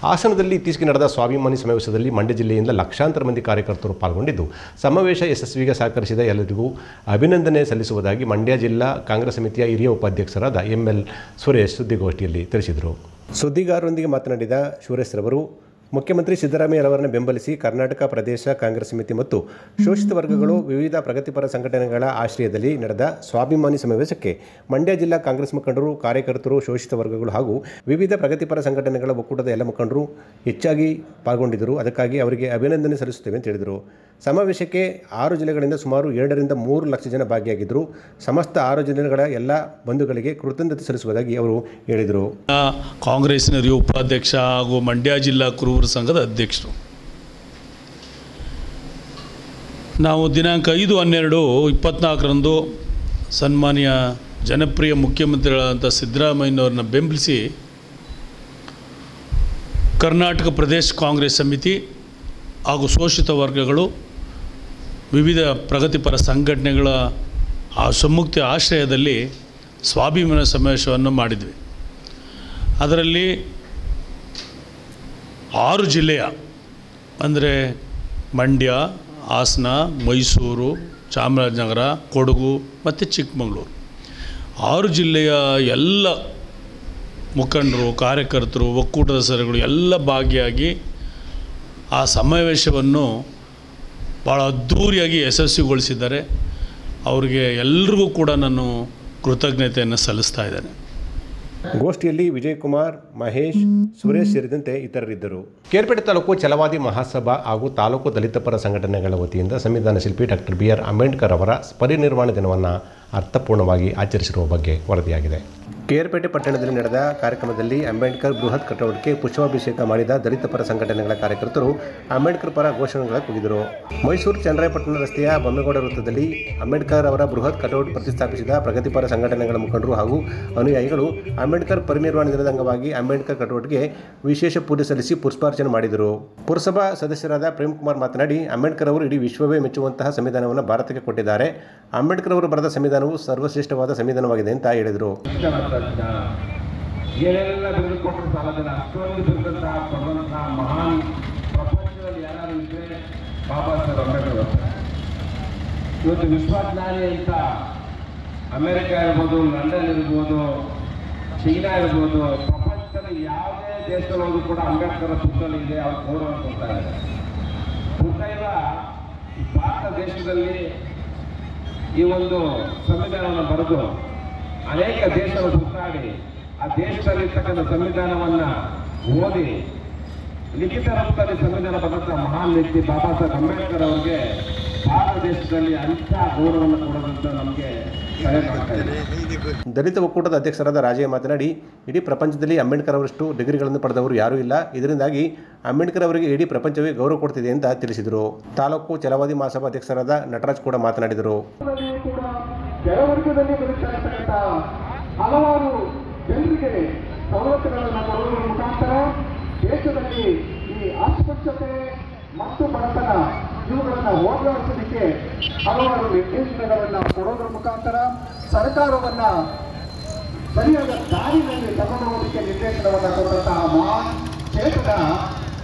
ಹಾಸನದಲ್ಲಿ ಇತ್ತೀಚೆಗೆ ನಡೆದ ಸ್ವಾಭಿಮಾನಿ ಸಮಾವೇಶದಲ್ಲಿ ಮಂಡ್ಯ ಜಿಲ್ಲೆಯಿಂದ ಲಕ್ಷಾಂತರ ಮಂದಿ ಕಾರ್ಯಕರ್ತರು ಪಾಲ್ಗೊಂಡಿದ್ದು, ಸಮಾವೇಶ ಯಶಸ್ವಿಗೆ ಸಹಕರಿಸಿದ ಎಲ್ಲರಿಗೂ ಅಭಿನಂದನೆ ಸಲ್ಲಿಸುವುದಾಗಿ ಮಂಡ್ಯ ಜಿಲ್ಲಾ ಕಾಂಗ್ರೆಸ್ ಸಮಿತಿಯ ಹಿರಿಯ ಉಪಾಧ್ಯಕ್ಷರಾದ ಎಂ.ಎಲ್. ಸುರೇಶ್ ಸುದ್ದಿಗೋಷ್ಠಿಯಲ್ಲಿ ತಿಳಿಸಿದರು. ಸುದ್ದಿಗಾರರೊಂದಿಗೆ ಮಾತನಾಡಿದ ಸುರೇಶ್ ರವರು ಮುಖ್ಯಮಂತ್ರಿ ಸಿದ್ದರಾಮಯ್ಯರವರನ್ನು ಬೆಂಬಲಿಸಿ ಕರ್ನಾಟಕ ಪ್ರದೇಶ ಕಾಂಗ್ರೆಸ್ ಸಮಿತಿ ಮತ್ತು ಶೋಷಿತ ವರ್ಗಗಳು ವಿವಿಧ ಪ್ರಗತಿಪರ ಸಂಘಟನೆಗಳ ಆಶ್ರಯದಲ್ಲಿ ನಡೆದ ಸ್ವಾಭಿಮಾನಿ ಸಮಾವೇಶಕ್ಕೆ ಮಂಡ್ಯ ಜಿಲ್ಲಾ ಕಾಂಗ್ರೆಸ್ ಮುಖಂಡರು, ಕಾರ್ಯಕರ್ತರು, ಶೋಷಿತ ವರ್ಗಗಳು ಹಾಗೂ ವಿವಿಧ ಪ್ರಗತಿಪರ ಸಂಘಟನೆಗಳ ಒಕ್ಕೂಟದ ಎಲ್ಲ ಮುಖಂಡರು ಹೆಚ್ಚಾಗಿ ಪಾಲ್ಗೊಂಡಿದ್ದರು. ಅದಕ್ಕಾಗಿ ಅವರಿಗೆ ಅಭಿನಂದನೆ ಸಲ್ಲಿಸುತ್ತೇವೆ ಅಂತ ಹೇಳಿದರು. ಸಮಾವೇಶಕ್ಕೆ 6 ಜಿಲ್ಲೆಗಳಿಂದ ಸುಮಾರು 2 ರಿಂದ 3 ಲಕ್ಷ ಜನ ಭಾಗಿಯಾಗಿದ್ದರು. ಸಮಸ್ತ 6 ಜಿಲ್ಲೆಗಳ ಎಲ್ಲ ಬಂಧುಗಳಿಗೆ ಕೃತಜ್ಞತೆ ಸಲ್ಲಿಸುವುದಾಗಿ ಅವರು ಹೇಳಿದರು. ಕಾಂಗ್ರೆಸ್ನ ಹಿರಿಯ ಉಪಾಧ್ಯಕ್ಷ ಹಾಗೂ ಮಂಡ್ಯ ಜಿಲ್ಲಾ ಕುರುಬರ ಸಂಘದ ಅಧ್ಯಕ್ಷರು. ನಾವು ದಿನಾಂಕ 5/12/24ರಂದು ಸನ್ಮಾನ್ಯ ಜನಪ್ರಿಯ ಮುಖ್ಯಮಂತ್ರಿಗಳಾದಂಥ ಸಿದ್ದರಾಮಯ್ಯನವ್ರನ್ನ ಬೆಂಬಲಿಸಿ ಕರ್ನಾಟಕ ಪ್ರದೇಶ ಕಾಂಗ್ರೆಸ್ ಸಮಿತಿ ಹಾಗೂ ಶೋಷಿತ ವರ್ಗಗಳು ವಿವಿಧ ಪ್ರಗತಿಪರ ಸಂಘಟನೆಗಳ ಸಂಯುಕ್ತ ಆಶ್ರಯದಲ್ಲಿ ಸ್ವಾಭಿಮಾನ ಸಮಾವೇಶವನ್ನು ಮಾಡಿದ್ವಿ. ಅದರಲ್ಲಿ 6 ಜಿಲ್ಲೆಯ ಅಂದರೆ ಮಂಡ್ಯ, ಹಾಸನ, ಮೈಸೂರು, ಚಾಮರಾಜನಗರ, ಕೊಡಗು ಮತ್ತು ಚಿಕ್ಕಮಗಳೂರು 6 ಜಿಲ್ಲೆಯ ಎಲ್ಲ ಮುಖಂಡರು, ಕಾರ್ಯಕರ್ತರು, ಒಕ್ಕೂಟದ ಸದಸ್ಯರು ಎಲ್ಲ ಭಾಗಿಯಾಗಿ ಆ ಸಮಾವೇಶವನ್ನು ಭಾಳ ಅದ್ಧೂರಿಯಾಗಿ ಯಶಸ್ವಿಗೊಳಿಸಿದ್ದಾರೆ. ಅವರಿಗೆ ಎಲ್ರಿಗೂ ಕೂಡ ನಾನು ಕೃತಜ್ಞತೆಯನ್ನು ಸಲ್ಲಿಸ್ತಾ ಇದ್ದೇನೆ. ಗೋಷ್ಠಿಯಲ್ಲಿ ವಿಜಯಕುಮಾರ್, ಮಹೇಶ್, ಸುರೇಶ್ ಸೇರಿದಂತೆ ಇತರರಿದ್ದರು. ಕೇರ್ಪೇಟೆ ತಾಲೂಕು ಛಲವಾದಿ ಮಹಾಸಭಾ ಹಾಗೂ ತಾಲೂಕು ದಲಿತ ಪರ ಸಂಘಟನೆಗಳ ವತಿಯಿಂದ ಸಂವಿಧಾನ ಶಿಲ್ಪಿ ಡಾಕ್ಟರ್ ಬಿ.ಆರ್. ಅಂಬೇಡ್ಕರ್ ಅವರ ಪರಿನಿರ್ವಾಣ ದಿನವನ್ನು ಅರ್ಥಪೂರ್ಣವಾಗಿ ಆಚರಿಸಿರುವ ಬಗ್ಗೆ ವರದಿಯಾಗಿದೆ. ಕೇರ್ಪೇಟೆ ಪಟ್ಟಣದಲ್ಲಿ ನಡೆದ ಕಾರ್ಯಕ್ರಮದಲ್ಲಿ ಅಂಬೇಡ್ಕರ್ ಬೃಹತ್ ಕಟೌಟ್ಗೆ ಪುಷ್ಪಾಭಿಷೇಕ ಮಾಡಿದ ದಲಿತ ಪರ ಸಂಘಟನೆಗಳ ಕಾರ್ಯಕರ್ತರು ಅಂಬೇಡ್ಕರ್ ಪರ ಘೋಷಣೆಗಳ ಕೂಗಿದರು. ಮೈಸೂರು ಚನ್ನರಾಯಪಟ್ಟಣ ರಸ್ತೆಯ ಬೊಮ್ಮೇಗೌಡ ವೃತ್ತದಲ್ಲಿ ಅಂಬೇಡ್ಕರ್ ಅವರ ಬೃಹತ್ ಕಟೌಟ್ ಪ್ರತಿಷ್ಠಾಪಿಸಿದ ಪ್ರಗತಿಪರ ಸಂಘಟನೆಗಳ ಮುಖಂಡರು ಹಾಗೂ ಅನುಯಾಯಿಗಳು ಅಂಬೇಡ್ಕರ್ ಪರಿನಿರ್ವಾಣ ದಿನದ ಅಂಗವಾಗಿ ಅಂಬೇಡ್ಕರ್ ಕಟೌಟ್ಗೆ ವಿಶೇಷ ಪೂಜೆ ಸಲ್ಲಿಸಿ ಪುಷ್ಪಾರ್ಚನೆ ಮಾಡಿದರು. ಪುರಸಭಾ ಸದಸ್ಯರಾದ ಪ್ರೇಮ್ಕುಮಾರ್ ಮಾತನಾಡಿ, ಅಂಬೇಡ್ಕರ್ ಅವರು ಇಡೀ ವಿಶ್ವವೇ ಮೆಚ್ಚುವಂತಹ ಸಂವಿಧಾನವನ್ನು ಭಾರತಕ್ಕೆ ಕೊಟ್ಟಿದ್ದಾರೆ. ಅಂಬೇಡ್ಕರ್ ಅವರು ಬರೆದ ಸಂವಿಧಾನವು ಸರ್ವಶ್ರೇಷ್ಠವಾದ ಸಂವಿಧಾನವಾಗಿದೆ ಅಂತ ಹೇಳಿದರು. ಏನೆಲ್ಲ ಬಿರುದು ಕೊಟ್ಟರು ಸಾಲದಲ್ಲ, ಅಷ್ಟೊಂದು ಬಿರುದಂತಹ ಕೊಡುವಂತಹ ಮಹಾನ್ ಪ್ರಪಂಚದಲ್ಲಿ ಯಾರು ಇದ್ದರೆ ಬಾಬಾ ಸಾಹೇಬ್ ಅಂಬೇಡ್ಕರ್. ಇವತ್ತು ವಿಶ್ವಜ್ಞಾನಿ ಅಂತ ಅಮೆರಿಕ ಇರ್ಬೋದು, ಲಂಡನ್ ಇರ್ಬೋದು, ಚೈನಾ ಇರ್ಬೋದು, ಪ್ರಪಂಚದ ಯಾವುದೇ ದೇಶದಲ್ಲೂ ಕೂಡ ಅಂಬೇಡ್ಕರ್ ಪುಸ್ತಕ ಇದೆ, ಅವ್ರ ಗೌರವ ಕೊಡ್ತಾ ಇದ್ದಾರೆ. ಪುಸ್ತಕ ಭಾರತ ದೇಶದಲ್ಲಿ ಈ ಒಂದು ಸಂವಿಧಾನವನ್ನು ಬರೆದು ಅನೇಕ ದೇಶಗಳು ಸುತ್ತಾಡಿ ಆ ದೇಶದಲ್ಲಿರ್ತಕ್ಕಂಥ ಸಂವಿಧಾನವನ್ನು ಓದಿ ಲಿಖಿತ ರೂಪದಲ್ಲಿ ಸಂವಿಧಾನ ಬರೆದಂಥ ಮಹಾನ್ ವ್ಯಕ್ತಿ ಬಾಬಾ ಸಾಹೇಬ್ ಅಂಬೇಡ್ಕರ್ ಅವರಿಗೆ ಭಾರತ ದೇಶದಲ್ಲಿ ಅಂಥ ಗೌರವವನ್ನು ಕೊಡೋದಂತ ನಮಗೆ ಸಹಾಯ ಮಾಡ್ತಾ ಇದೆ. ದಲಿತ ಒಕ್ಕೂಟದ ಅಧ್ಯಕ್ಷರಾದ ರಾಜಯ್ಯ ಮಾತನಾಡಿ, ಇಡೀ ಪ್ರಪಂಚದಲ್ಲಿ ಅಂಬೇಡ್ಕರ್ ಅವರಷ್ಟು ಡಿಗ್ರಿಗಳನ್ನು ಪಡೆದವರು ಯಾರೂ ಇಲ್ಲ. ಇದರಿಂದಾಗಿ ಅಂಬೇಡ್ಕರ್ ಅವರಿಗೆ ಇಡೀ ಪ್ರಪಂಚವೇ ಗೌರವ ಕೊಡ್ತಿದೆ ಅಂತ ತಿಳಿಸಿದರು. ತಾಲೂಕು ಛಲವಾದಿ ಮಹಾಸಭಾ ಅಧ್ಯಕ್ಷರಾದ ನಟರಾಜ್ ಕೂಡ ಮಾತನಾಡಿದರು. ಕೆಳವರ್ಗದಲ್ಲಿ ಬದುಕ್ತಕ್ಕಂಥ ಹಲವಾರು ಜನರಿಗೆ ಸವಲತ್ತುಗಳನ್ನು ಕೊಡುವುದರ ಮುಖಾಂತರ ದೇಶದಲ್ಲಿ ಈ ಅಸ್ಪೃಶ್ಯತೆ ಮತ್ತು ಬಡತನ ಇವುಗಳನ್ನು ಹೋಗಲಾಡಿಸಲಿಕ್ಕೆ ಹಲವಾರು ನಿರ್ದೇಶನಗಳನ್ನು ಕೊಡೋದ್ರ ಮುಖಾಂತರ ಸರ್ಕಾರವನ್ನು ಸರಿಯಾದ ದಾರಿಯಲ್ಲಿ ತಗೊಂಡೋಗೋದಕ್ಕೆ ನಿರ್ದೇಶನವನ್ನು ಕೊಟ್ಟಂತಹ ಮಹಾನ್ ಚೇತನ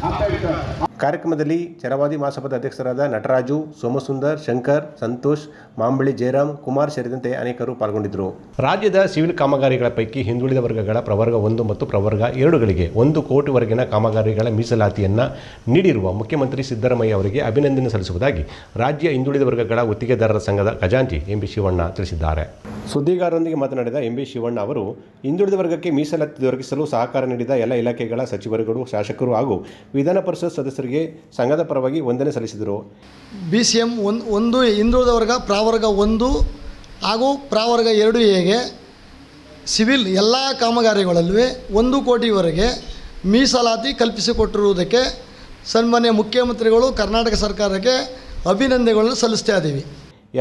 ಅಂಬೇಡ್ಕರ್. ಕಾರ್ಯಕ್ರಮದಲ್ಲಿ ಛಲವಾದಿ ಮಹಾಸಭಾದ ಅಧ್ಯಕ್ಷರಾದ ನಟರಾಜು, ಸೋಮಸುಂದರ್, ಶಂಕರ್, ಸಂತೋಷ್, ಮಾಂಬಳಿ, ಜಯರಾಮ್, ಕುಮಾರ್ ಸೇರಿದಂತೆ ಅನೇಕರು ಪಾಲ್ಗೊಂಡಿದ್ದರು. ರಾಜ್ಯದ ಸಿವಿಲ್ ಕಾಮಗಾರಿಗಳ ಪೈಕಿ ಹಿಂದುಳಿದ ವರ್ಗಗಳ ಪ್ರವರ್ಗ 1 ಮತ್ತು ಪ್ರವರ್ಗ 2ಗಳಿಗೆ 1 ಕೋಟಿವರೆಗಿನ ಕಾಮಗಾರಿಗಳ ಮೀಸಲಾತಿಯನ್ನು ನೀಡಿರುವ ಮುಖ್ಯಮಂತ್ರಿ ಸಿದ್ದರಾಮಯ್ಯ ಅವರಿಗೆ ಅಭಿನಂದನೆ ಸಲ್ಲಿಸುವುದಾಗಿ ರಾಜ್ಯ ಹಿಂದುಳಿದ ವರ್ಗಗಳ ಗುತ್ತಿಗೆದಾರರ ಸಂಘದ ಖಜಾಂಚಿ ಎಂ.ಬಿ. ಶಿವಣ್ಣ ತಿಳಿಸಿದ್ದಾರೆ. ಸುದ್ದಿಗಾರರೊಂದಿಗೆ ಮಾತನಾಡಿದ ಎಂ.ಬಿ. ಶಿವಣ್ಣ ಅವರು, ಹಿಂದುಳಿದ ವರ್ಗಕ್ಕೆ ಮೀಸಲಾತಿ ದೊರಕಿಸಲು ಸಹಕಾರ ನೀಡಿದ ಎಲ್ಲ ಇಲಾಖೆಗಳ ಸಚಿವರುಗಳು, ಶಾಸಕರು ಹಾಗೂ ವಿಧಾನ ಪರಿಷತ್ ಸದಸ್ಯರಿಗೆ ಸಂಘದ ಪರವಾಗಿ ವಂದನೆ ಸಲ್ಲಿಸಿದರು. BCM 1 ಹಿಂದುಳಿದ ವರ್ಗ ಪ್ರಾವರ್ಗ 1 ಹಾಗೂ ಪ್ರಾವರ್ಗ 2Aಗೆ ಸಿವಿಲ್ ಎಲ್ಲ ಕಾಮಗಾರಿಗಳಲ್ಲೂ 1 ಕೋಟಿವರೆಗೆ ಮೀಸಲಾತಿ ಕಲ್ಪಿಸಿಕೊಟ್ಟಿರುವುದಕ್ಕೆ ಸನ್ಮಾನ್ಯ ಮುಖ್ಯಮಂತ್ರಿಗಳು ಕರ್ನಾಟಕ ಸರ್ಕಾರಕ್ಕೆ ಅಭಿನಂದನೆಗಳನ್ನು ಸಲ್ಲಿಸ್ತಾ ಇದ್ದೀವಿ.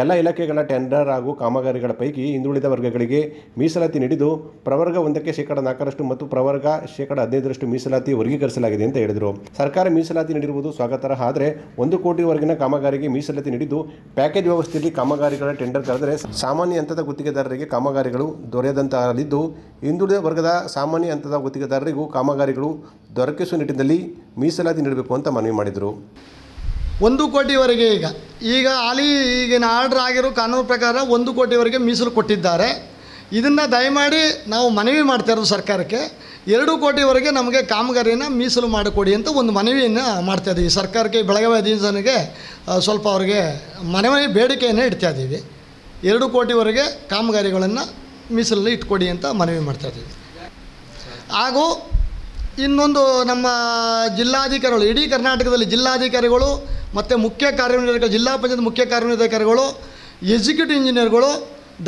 ಎಲ್ಲ ಇಲಾಖೆಗಳ ಟೆಂಡರ್ ಹಾಗೂ ಕಾಮಗಾರಿಗಳ ಪೈಕಿ ಹಿಂದುಳಿದ ವರ್ಗಗಳಿಗೆ ಮೀಸಲಾತಿ ನೀಡಿದ್ದು ಪ್ರವರ್ಗ 1ಕ್ಕೆ ಶೇಕಡ 4% ಮತ್ತು ಪ್ರವರ್ಗ ಶೇಕಡ 15% ಮೀಸಲಾತಿ ವರ್ಗೀಕರಿಸಲಾಗಿದೆ ಅಂತ ಹೇಳಿದರು. ಸರ್ಕಾರ ಮೀಸಲಾತಿ ನೀಡಿರುವುದು ಸ್ವಾಗತಾರ್ಹ. ಆದರೆ 1 ಕೋಟಿವರೆಗಿನ ಕಾಮಗಾರಿಗೆ ಮೀಸಲಾತಿ ನೀಡಿದ್ದು ಪ್ಯಾಕೇಜ್ ವ್ಯವಸ್ಥೆಯಲ್ಲಿ ಕಾಮಗಾರಿಗಳ ಟೆಂಡರ್ ಕರೆದರೆ ಸಾಮಾನ್ಯ ಹಂತದ ಗುತ್ತಿಗೆದಾರರಿಗೆ ಕಾಮಗಾರಿಗಳು ದೊರೆಯದಂತಾಗಲಿದ್ದು ಹಿಂದುಳಿದ ವರ್ಗದ ಸಾಮಾನ್ಯ ಹಂತದ ಗುತ್ತಿಗೆದಾರರಿಗೂ ಕಾಮಗಾರಿಗಳು ದೊರಕಿಸುವ ನಿಟ್ಟಿನಲ್ಲಿ ಮೀಸಲಾತಿ ನೀಡಬೇಕು ಅಂತ ಮನವಿ ಮಾಡಿದರು. 1 ಕೋಟಿವರೆಗೆ ಈಗ ಹಾಲಿ ಈಗಿನ ಆರ್ಡ್ರ್ ಆಗಿರೋ ಕಾನೂನು ಪ್ರಕಾರ 1 ಕೋಟಿವರೆಗೆ ಮೀಸಲು ಕೊಟ್ಟಿದ್ದಾರೆ. ಇದನ್ನು ದಯಮಾಡಿ ನಾವು ಮನವಿ ಮಾಡ್ತಾ ಇರೋದು ಸರ್ಕಾರಕ್ಕೆ 2 ಕೋಟಿವರೆಗೆ ನಮಗೆ ಕಾಮಗಾರಿನ ಮೀಸಲು ಮಾಡಿಕೊಡಿ ಅಂತ ಒಂದು ಮನವಿಯನ್ನು ಮಾಡ್ತಾ ಇದ್ದೀವಿ ಸರ್ಕಾರಕ್ಕೆ. ಬೆಳಗಾವಿ ಅಧಿಸನಿಗೆ ಸ್ವಲ್ಪ ಅವರಿಗೆ ಮನವಿ ಬೇಡಿಕೆಯನ್ನು ಇಡ್ತಾ ಇದ್ದೀವಿ. 2 ಕೋಟಿವರೆಗೆ ಕಾಮಗಾರಿಗಳನ್ನು ಮೀಸಲಲ್ಲಿ ಇಟ್ಕೊಡಿ ಅಂತ ಮನವಿ ಮಾಡ್ತಾ ಇದ್ದೀವಿ. ಹಾಗೂ ಇನ್ನೊಂದು ನಮ್ಮ ಜಿಲ್ಲಾಧಿಕಾರಿಗಳು, ಇಡೀ ಕರ್ನಾಟಕದಲ್ಲಿ ಜಿಲ್ಲಾಧಿಕಾರಿಗಳು ಮತ್ತು ಮುಖ್ಯ ಕಾರ್ಯನಿರ್ವಾಹಕ ಜಿಲ್ಲಾ ಪಂಚಾಯತ್ ಮುಖ್ಯ ಕಾರ್ಯನಿರ್ವಾಹಕಾರಿಗಳು, ಎಕ್ಸಿಕ್ಯೂಟಿವ್ ಇಂಜಿನಿಯರ್ಗಳು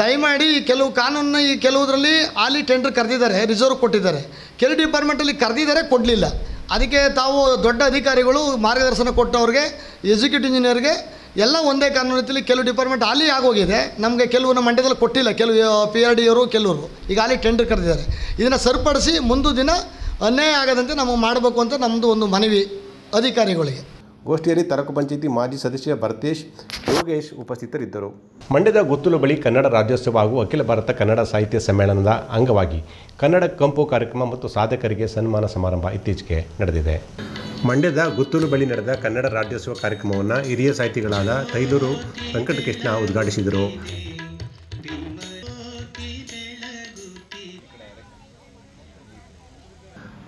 ದಯಮಾಡಿ ಕೆಲವು ಕಾನೂನನ್ನ ಈ ಕೆಲವುದರಲ್ಲಿ ಹಾಲಿ ಟೆಂಡರ್ ಕರೆದಿದ್ದಾರೆ, ರಿಸರ್ವ್ ಕೊಟ್ಟಿದ್ದಾರೆ, ಕೆಲವು ಡಿಪಾರ್ಟ್ಮೆಂಟಲ್ಲಿ ಕರೆದಿದ್ದಾರೆ, ಕೊಡಲಿಲ್ಲ. ಅದಕ್ಕೆ ತಾವು ದೊಡ್ಡ ಅಧಿಕಾರಿಗಳು ಮಾರ್ಗದರ್ಶನ ಕೊಟ್ಟವ್ರಿಗೆ, ಎಕ್ಸಿಕ್ಯೂಟಿವ್ ಇಂಜಿನಿಯರ್ಗೆ ಎಲ್ಲ ಒಂದೇ ಕಾನೂನು ರೀತಿಯಲ್ಲಿ ಕೆಲವು ಡಿಪಾರ್ಟ್ಮೆಂಟ್ ಹಾಲಿ ಆಗೋಗಿದೆ. ನಮಗೆ ಕೆಲವು ನಮ್ಮ ಮಂಡ್ಯದಲ್ಲಿ ಕೊಟ್ಟಿಲ್ಲ, ಕೆಲವು PRD ಅವರು ಕೆಲವರು ಈಗ ಹಾಲಿ ಟೆಂಡರ್ ಕರೆದಿದ್ದಾರೆ. ಇದನ್ನು ಸರಿಪಡಿಸಿ ಮುಂದೆ ದಿನ ಅನ್ಯಾಯ ಆಗದಂತೆ ನಾವು ಮಾಡಬೇಕು ಅಂತ ನಮ್ಮದು ಒಂದು ಮನವಿ ಅಧಿಕಾರಿಗಳಿಗೆ. ಗೋಷ್ಠಿಯಲ್ಲಿ ತಾಲೂಕು ಪಂಚಾಯಿತಿ ಮಾಜಿ ಸದಸ್ಯ ಭರತೇಶ್, ಯೋಗೇಶ್ ಉಪಸ್ಥಿತರಿದ್ದರು. ಮಂಡ್ಯದ ಗುತ್ತೂಲು ಬಳಿ ಕನ್ನಡ ರಾಜ್ಯೋತ್ಸವ ಹಾಗೂ ಅಖಿಲ ಭಾರತ ಕನ್ನಡ ಸಾಹಿತ್ಯ ಸಮ್ಮೇಳನದ ಅಂಗವಾಗಿ ಕನ್ನಡ ಕಂಪು ಕಾರ್ಯಕ್ರಮ ಮತ್ತು ಸಾಧಕರಿಗೆ ಸನ್ಮಾನ ಸಮಾರಂಭ ಇತ್ತೀಚೆಗೆ ನಡೆದಿದೆ. ಮಂಡ್ಯದ ಗುತ್ತೂಲು ಬಳಿ ನಡೆದ ಕನ್ನಡ ರಾಜ್ಯೋತ್ಸವ ಕಾರ್ಯಕ್ರಮವನ್ನು ಹಿರಿಯ ಸಾಹಿತಿಗಳಾದ ತೈಲೂರು ವೆಂಕಟಕೃಷ್ಣ ಉದ್ಘಾಟಿಸಿದರು.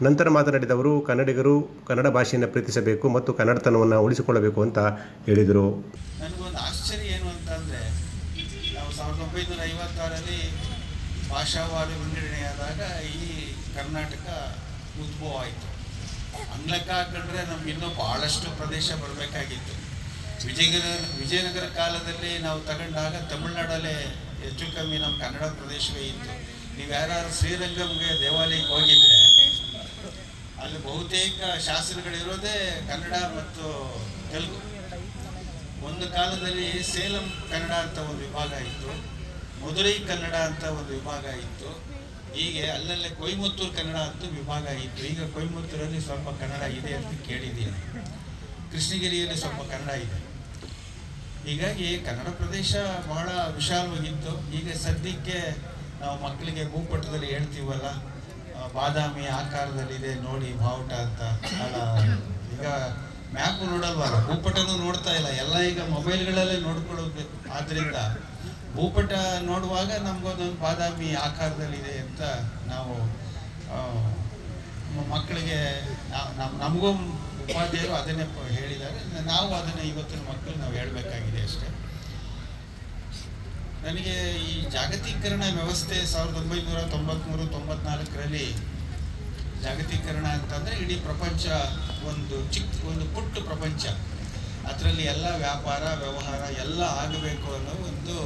ನಂತರ ಮಾತನಾಡಿದವರು ಕನ್ನಡಿಗರು ಕನ್ನಡ ಭಾಷೆಯನ್ನು ಪ್ರೀತಿಸಬೇಕು ಮತ್ತು ಕನ್ನಡತನವನ್ನು ಉಳಿಸಿಕೊಳ್ಳಬೇಕು ಅಂತ ಹೇಳಿದರು. ನನಗೊಂದು ಆಶ್ಚರ್ಯ ಏನು ಅಂತಂದರೆ, ನಾವು 1956ರಲ್ಲಿ ಭಾಷಾವಾರು ವಿಂಗಡಣೆಯಾದಾಗ ಈ ಕರ್ನಾಟಕ ಉದ್ಭವ ಆಯಿತು. ಲೆಕ್ಕ ಹಾಕೊಂಡ್ರೆ ನಮ್ಗೆ ಇನ್ನೂ ಭಾಳಷ್ಟು ಪ್ರದೇಶ ಬರಬೇಕಾಗಿತ್ತು. ವಿಜಯನಗರ ಕಾಲದಲ್ಲಿ ನಾವು ತಗೊಂಡಾಗ ತಮಿಳ್ನಾಡಲ್ಲೇ ಹೆಚ್ಚು ಕಮ್ಮಿ ನಮ್ಮ ಕನ್ನಡ ಪ್ರದೇಶವೇ ಇತ್ತು. ನೀವು ಯಾರು ಶ್ರೀರಂಗಂಗೆ ದೇವಾಲಯಕ್ಕೆ ಹೋಗಿದ್ರೆ ಅಲ್ಲಿ ಬಹುತೇಕ ಶಾಸನಗಳಿರೋದೇ ಕನ್ನಡ ಮತ್ತು ತೆಲುಗು. ಒಂದು ಕಾಲದಲ್ಲಿ ಸೇಲಂ ಕನ್ನಡ ಅಂತ ಒಂದು ವಿಭಾಗ ಇತ್ತು, ಮಧುರೈ ಕನ್ನಡ ಅಂತ ಒಂದು ವಿಭಾಗ ಇತ್ತು, ಹೀಗೆ ಅಲ್ಲಲ್ಲೇ ಕೊಯಮತ್ತೂರು ಕನ್ನಡ ಅಂತ ವಿಭಾಗ ಇತ್ತು. ಈಗ ಕೊಯಮತ್ತೂರಲ್ಲಿ ಸ್ವಲ್ಪ ಕನ್ನಡ ಇದೆ ಅಂತ ಕೇಳಿದ್ದೀನಿ, ಕೃಷ್ಣಗಿರಿಯಲ್ಲಿ ಸ್ವಲ್ಪ ಕನ್ನಡ ಇದೆ. ಹೀಗಾಗಿ ಕನ್ನಡ ಪ್ರದೇಶ ಬಹಳ ವಿಶಾಲವಾಗಿತ್ತು. ಈಗ ಸದ್ಯಕ್ಕೆ ನಾವು ಮಕ್ಕಳಿಗೆ ಭೂಪಟದಲ್ಲಿ ಹೇಳ್ತೀವಲ್ಲ, ಬಾದಾಮಿ ಆಕಾರದಲ್ಲಿದೆ ನೋಡಿ ಬಾವುಟ ಅಂತ. ಅಲ್ಲ, ಈಗ ಮ್ಯಾಪು ನೋಡಲ್ವಲ್ಲ, ಭೂಪಟನೂ ನೋಡ್ತಾ ಇಲ್ಲ, ಎಲ್ಲ ಈಗ ಮೊಬೈಲ್ಗಳಲ್ಲೇ ನೋಡ್ಕೊಳ್ಳೋದು. ಆದ್ದರಿಂದ ಭೂಪಟ ನೋಡುವಾಗ ನಮಗೊಂದೊಂದು ಬಾದಾಮಿ ಆಕಾರದಲ್ಲಿದೆ ಅಂತ ನಾವು ಮಕ್ಕಳಿಗೆ ನಮಗೂ ಉಪಾಧ್ಯಾಯರು ಅದನ್ನೇ ಹೇಳಿದ್ದಾರೆ. ನಾವು ಅದನ್ನು ಇವತ್ತಿನ ಮಕ್ಕಳು ನಾವು ಹೇಳಬೇಕಾಗಿದೆ ಅಷ್ಟೇ. ನನಗೆ ಈ ಜಾಗತೀಕರಣ ವ್ಯವಸ್ಥೆ 1993-94ರಲ್ಲಿ ಜಾಗತೀಕರಣ ಅಂತಂದರೆ ಇಡೀ ಪ್ರಪಂಚ ಒಂದು ಪುಟ್ಟ ಪ್ರಪಂಚ, ಅದರಲ್ಲಿ ಎಲ್ಲ ವ್ಯಾಪಾರ ವ್ಯವಹಾರ ಎಲ್ಲ ಆಗಬೇಕು ಅನ್ನೋ ಒಂದು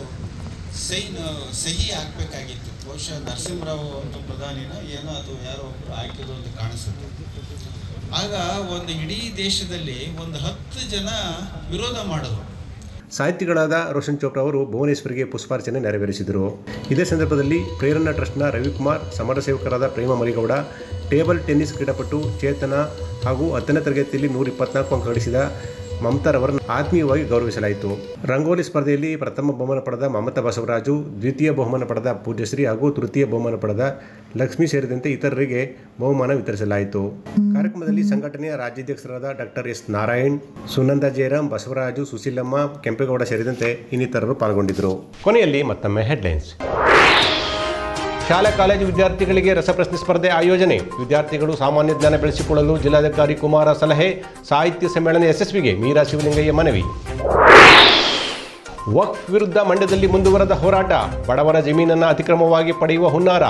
ಸಹಿ ಹಾಕಬೇಕಾಗಿತ್ತು. ಬಹುಶಃ ನರಸಿಂಹರಾವ್ ಒಂದು ಪ್ರಧಾನಿನೋ ಏನೋ ಅದು ಯಾರೋ ಒಬ್ಬರು ಆಯ್ಕೆದು ಅಂತ ಕಾಣಿಸುತ್ತೆ. ಆಗ ಒಂದು ಇಡೀ ದೇಶದಲ್ಲಿ ಒಂದು 10 ಜನ ವಿರೋಧ ಮಾಡಿದ್ರು. ಸಾಹಿತಿಗಳಾದ ರೋಷನ್ ಚೋಪ್ರಾ ಅವರು ಭುವನೇಶ್ವರಿಗೆ ಪುಷ್ಪಾರ್ಚನೆ ನೆರವೇರಿಸಿದರು. ಇದೇ ಸಂದರ್ಭದಲ್ಲಿ ಪ್ರೇರಣಾ ಟ್ರಸ್ಟ್ನ ರವಿಕುಮಾರ್, ಸಮರ ಸೇವಕರಾದ ಪ್ರೇಮ ಮರಿಗೌಡ, ಟೇಬಲ್ ಟೆನ್ನಿಸ್ ಕ್ರೀಡಾಪಟು ಚೇತನ ಹಾಗೂ 10ನೇ ತರಗತಿಯಲ್ಲಿ 124 ಅಂಕ ಗಳಿಸಿದ ಮಮತಾರವರನ್ನು ಆತ್ಮೀಯವಾಗಿ ಗೌರವಿಸಲಾಯಿತು. ರಂಗೋಲಿ ಸ್ಪರ್ಧೆಯಲ್ಲಿ ಪ್ರಥಮ ಬಹುಮಾನ ಪಡೆದ ಮಮತಾ ಬಸವರಾಜು, ದ್ವಿತೀಯ ಬಹುಮಾನ ಪಡೆದ ಪೂಜ್ಯಶ್ರೀ ಹಾಗೂ ತೃತೀಯ ಬಹುಮಾನ ಪಡೆದ ಲಕ್ಷ್ಮಿ ಸೇರಿದಂತೆ ಇತರರಿಗೆ ಬಹುಮಾನ ವಿತರಿಸಲಾಯಿತು. ಕಾರ್ಯಕ್ರಮದಲ್ಲಿ ಸಂಘಟನೆಯ ರಾಜ್ಯಾಧ್ಯಕ್ಷರಾದ ಡಾಕ್ಟರ್ ಎಸ್ ನಾರಾಯಣ್, ಸುನಂದ ಜಯರಾಮ್, ಬಸವರಾಜು, ಸುಶೀಲಮ್ಮ, ಕೆಂಪೇಗೌಡ ಸೇರಿದಂತೆ ಇನ್ನಿತರರು ಪಾಲ್ಗೊಂಡಿದ್ದರು. ಕೊನೆಯಲ್ಲಿ ಮತ್ತೊಮ್ಮೆ ಹೆಡ್ಲೈನ್ಸ್. ಶಾಲಾ ಕಾಲೇಜು ವಿದ್ಯಾರ್ಥಿಗಳಿಗೆ ರಸಪ್ರಶ್ನೆ ಸ್ಪರ್ಧೆ ಆಯೋಜನೆ. ವಿದ್ಯಾರ್ಥಿಗಳು ಸಾಮಾನ್ಯ ಜ್ಞಾನ ಬೆಳೆಸಿಕೊಳ್ಳಲು ಜಿಲ್ಲಾಧಿಕಾರಿ ಕುಮಾರ ಸಲಹೆ. ಸಾಹಿತ್ಯ ಸಮ್ಮೇಳನ ಯಶಸ್ವಿಗೆ ಮೀರಾ ಶಿವಲಿಂಗಯ್ಯ ಮನವಿ. ವಕ್ಫ್ ವಿರುದ್ಧ ಮಂಡ್ಯದಲ್ಲಿ ಮುಂದುವರೆದ ಹೋರಾಟ. ಬಡವರ ಜಮೀನನ್ನು ಅತಿಕ್ರಮವಾಗಿ ಪಡೆಯುವ ಹುನ್ನಾರ.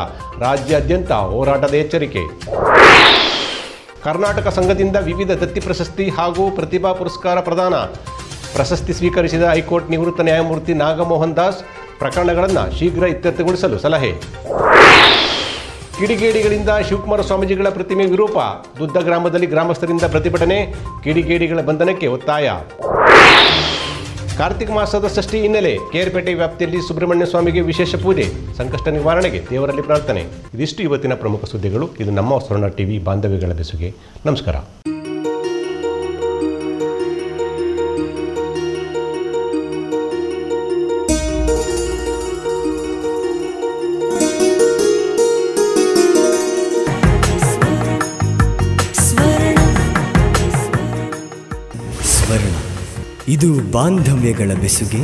ರಾಜ್ಯಾದ್ಯಂತ ಹೋರಾಟದ ಎಚ್ಚರಿಕೆ. ಕರ್ನಾಟಕ ಸಂಘದಿಂದ ವಿವಿಧ ದತ್ತಿ ಪ್ರಶಸ್ತಿ ಹಾಗೂ ಪ್ರತಿಭಾ ಪುರಸ್ಕಾರ ಪ್ರದಾನ. ಪ್ರಶಸ್ತಿ ಸ್ವೀಕರಿಸಿದ ಹೈಕೋರ್ಟ್ ನಿವೃತ್ತ ನ್ಯಾಯಮೂರ್ತಿ ನಾಗಮೋಹನ್ ದಾಸ್. ಪ್ರಕರಣಗಳನ್ನು ಶೀಘ್ರ ಇತ್ಯರ್ಥಗೊಳಿಸಲು ಸಲಹೆ. ಕಿಡಿಗೇಡಿಗಳಿಂದ ಶಿವಕುಮಾರ ಸ್ವಾಮೀಜಿಗಳ ಪ್ರತಿಮೆ ವಿರೂಪ. ದುದ್ದ ಗ್ರಾಮದಲ್ಲಿ ಗ್ರಾಮಸ್ಥರಿಂದ ಪ್ರತಿಭಟನೆ. ಕಿಡಿಗೇಡಿಗಳ ಬಂಧನಕ್ಕೆ ಒತ್ತಾಯ. ಕಾರ್ತಿಕ ಮಾಸದ ಷಷ್ಠಿ ಹಿನ್ನೆಲೆ ಕೇರ್ಪೇಟೆ ವ್ಯಾಪ್ತಿಯಲ್ಲಿ ಸುಬ್ರಹ್ಮಣ್ಯ ಸ್ವಾಮಿಗೆ ವಿಶೇಷ ಪೂಜೆ, ಸಂಕಷ್ಟ ನಿವಾರಣೆಗೆ ದೇವರಲ್ಲಿ ಪ್ರಾರ್ಥನೆ. ಇದಿಷ್ಟು ಇವತ್ತಿನ ಪ್ರಮುಖ ಸುದ್ದಿಗಳು. ಇದು ನಮ್ಮ ಸ್ವರ್ಣ ಟಿವಿ ಬಾಂಧವ್ಯಗಳ ಬೆಸುಗೆ. ನಮಸ್ಕಾರ. ಇದು ಬಾಂಧವ್ಯಗಳ ಬೆಸುಗೆ.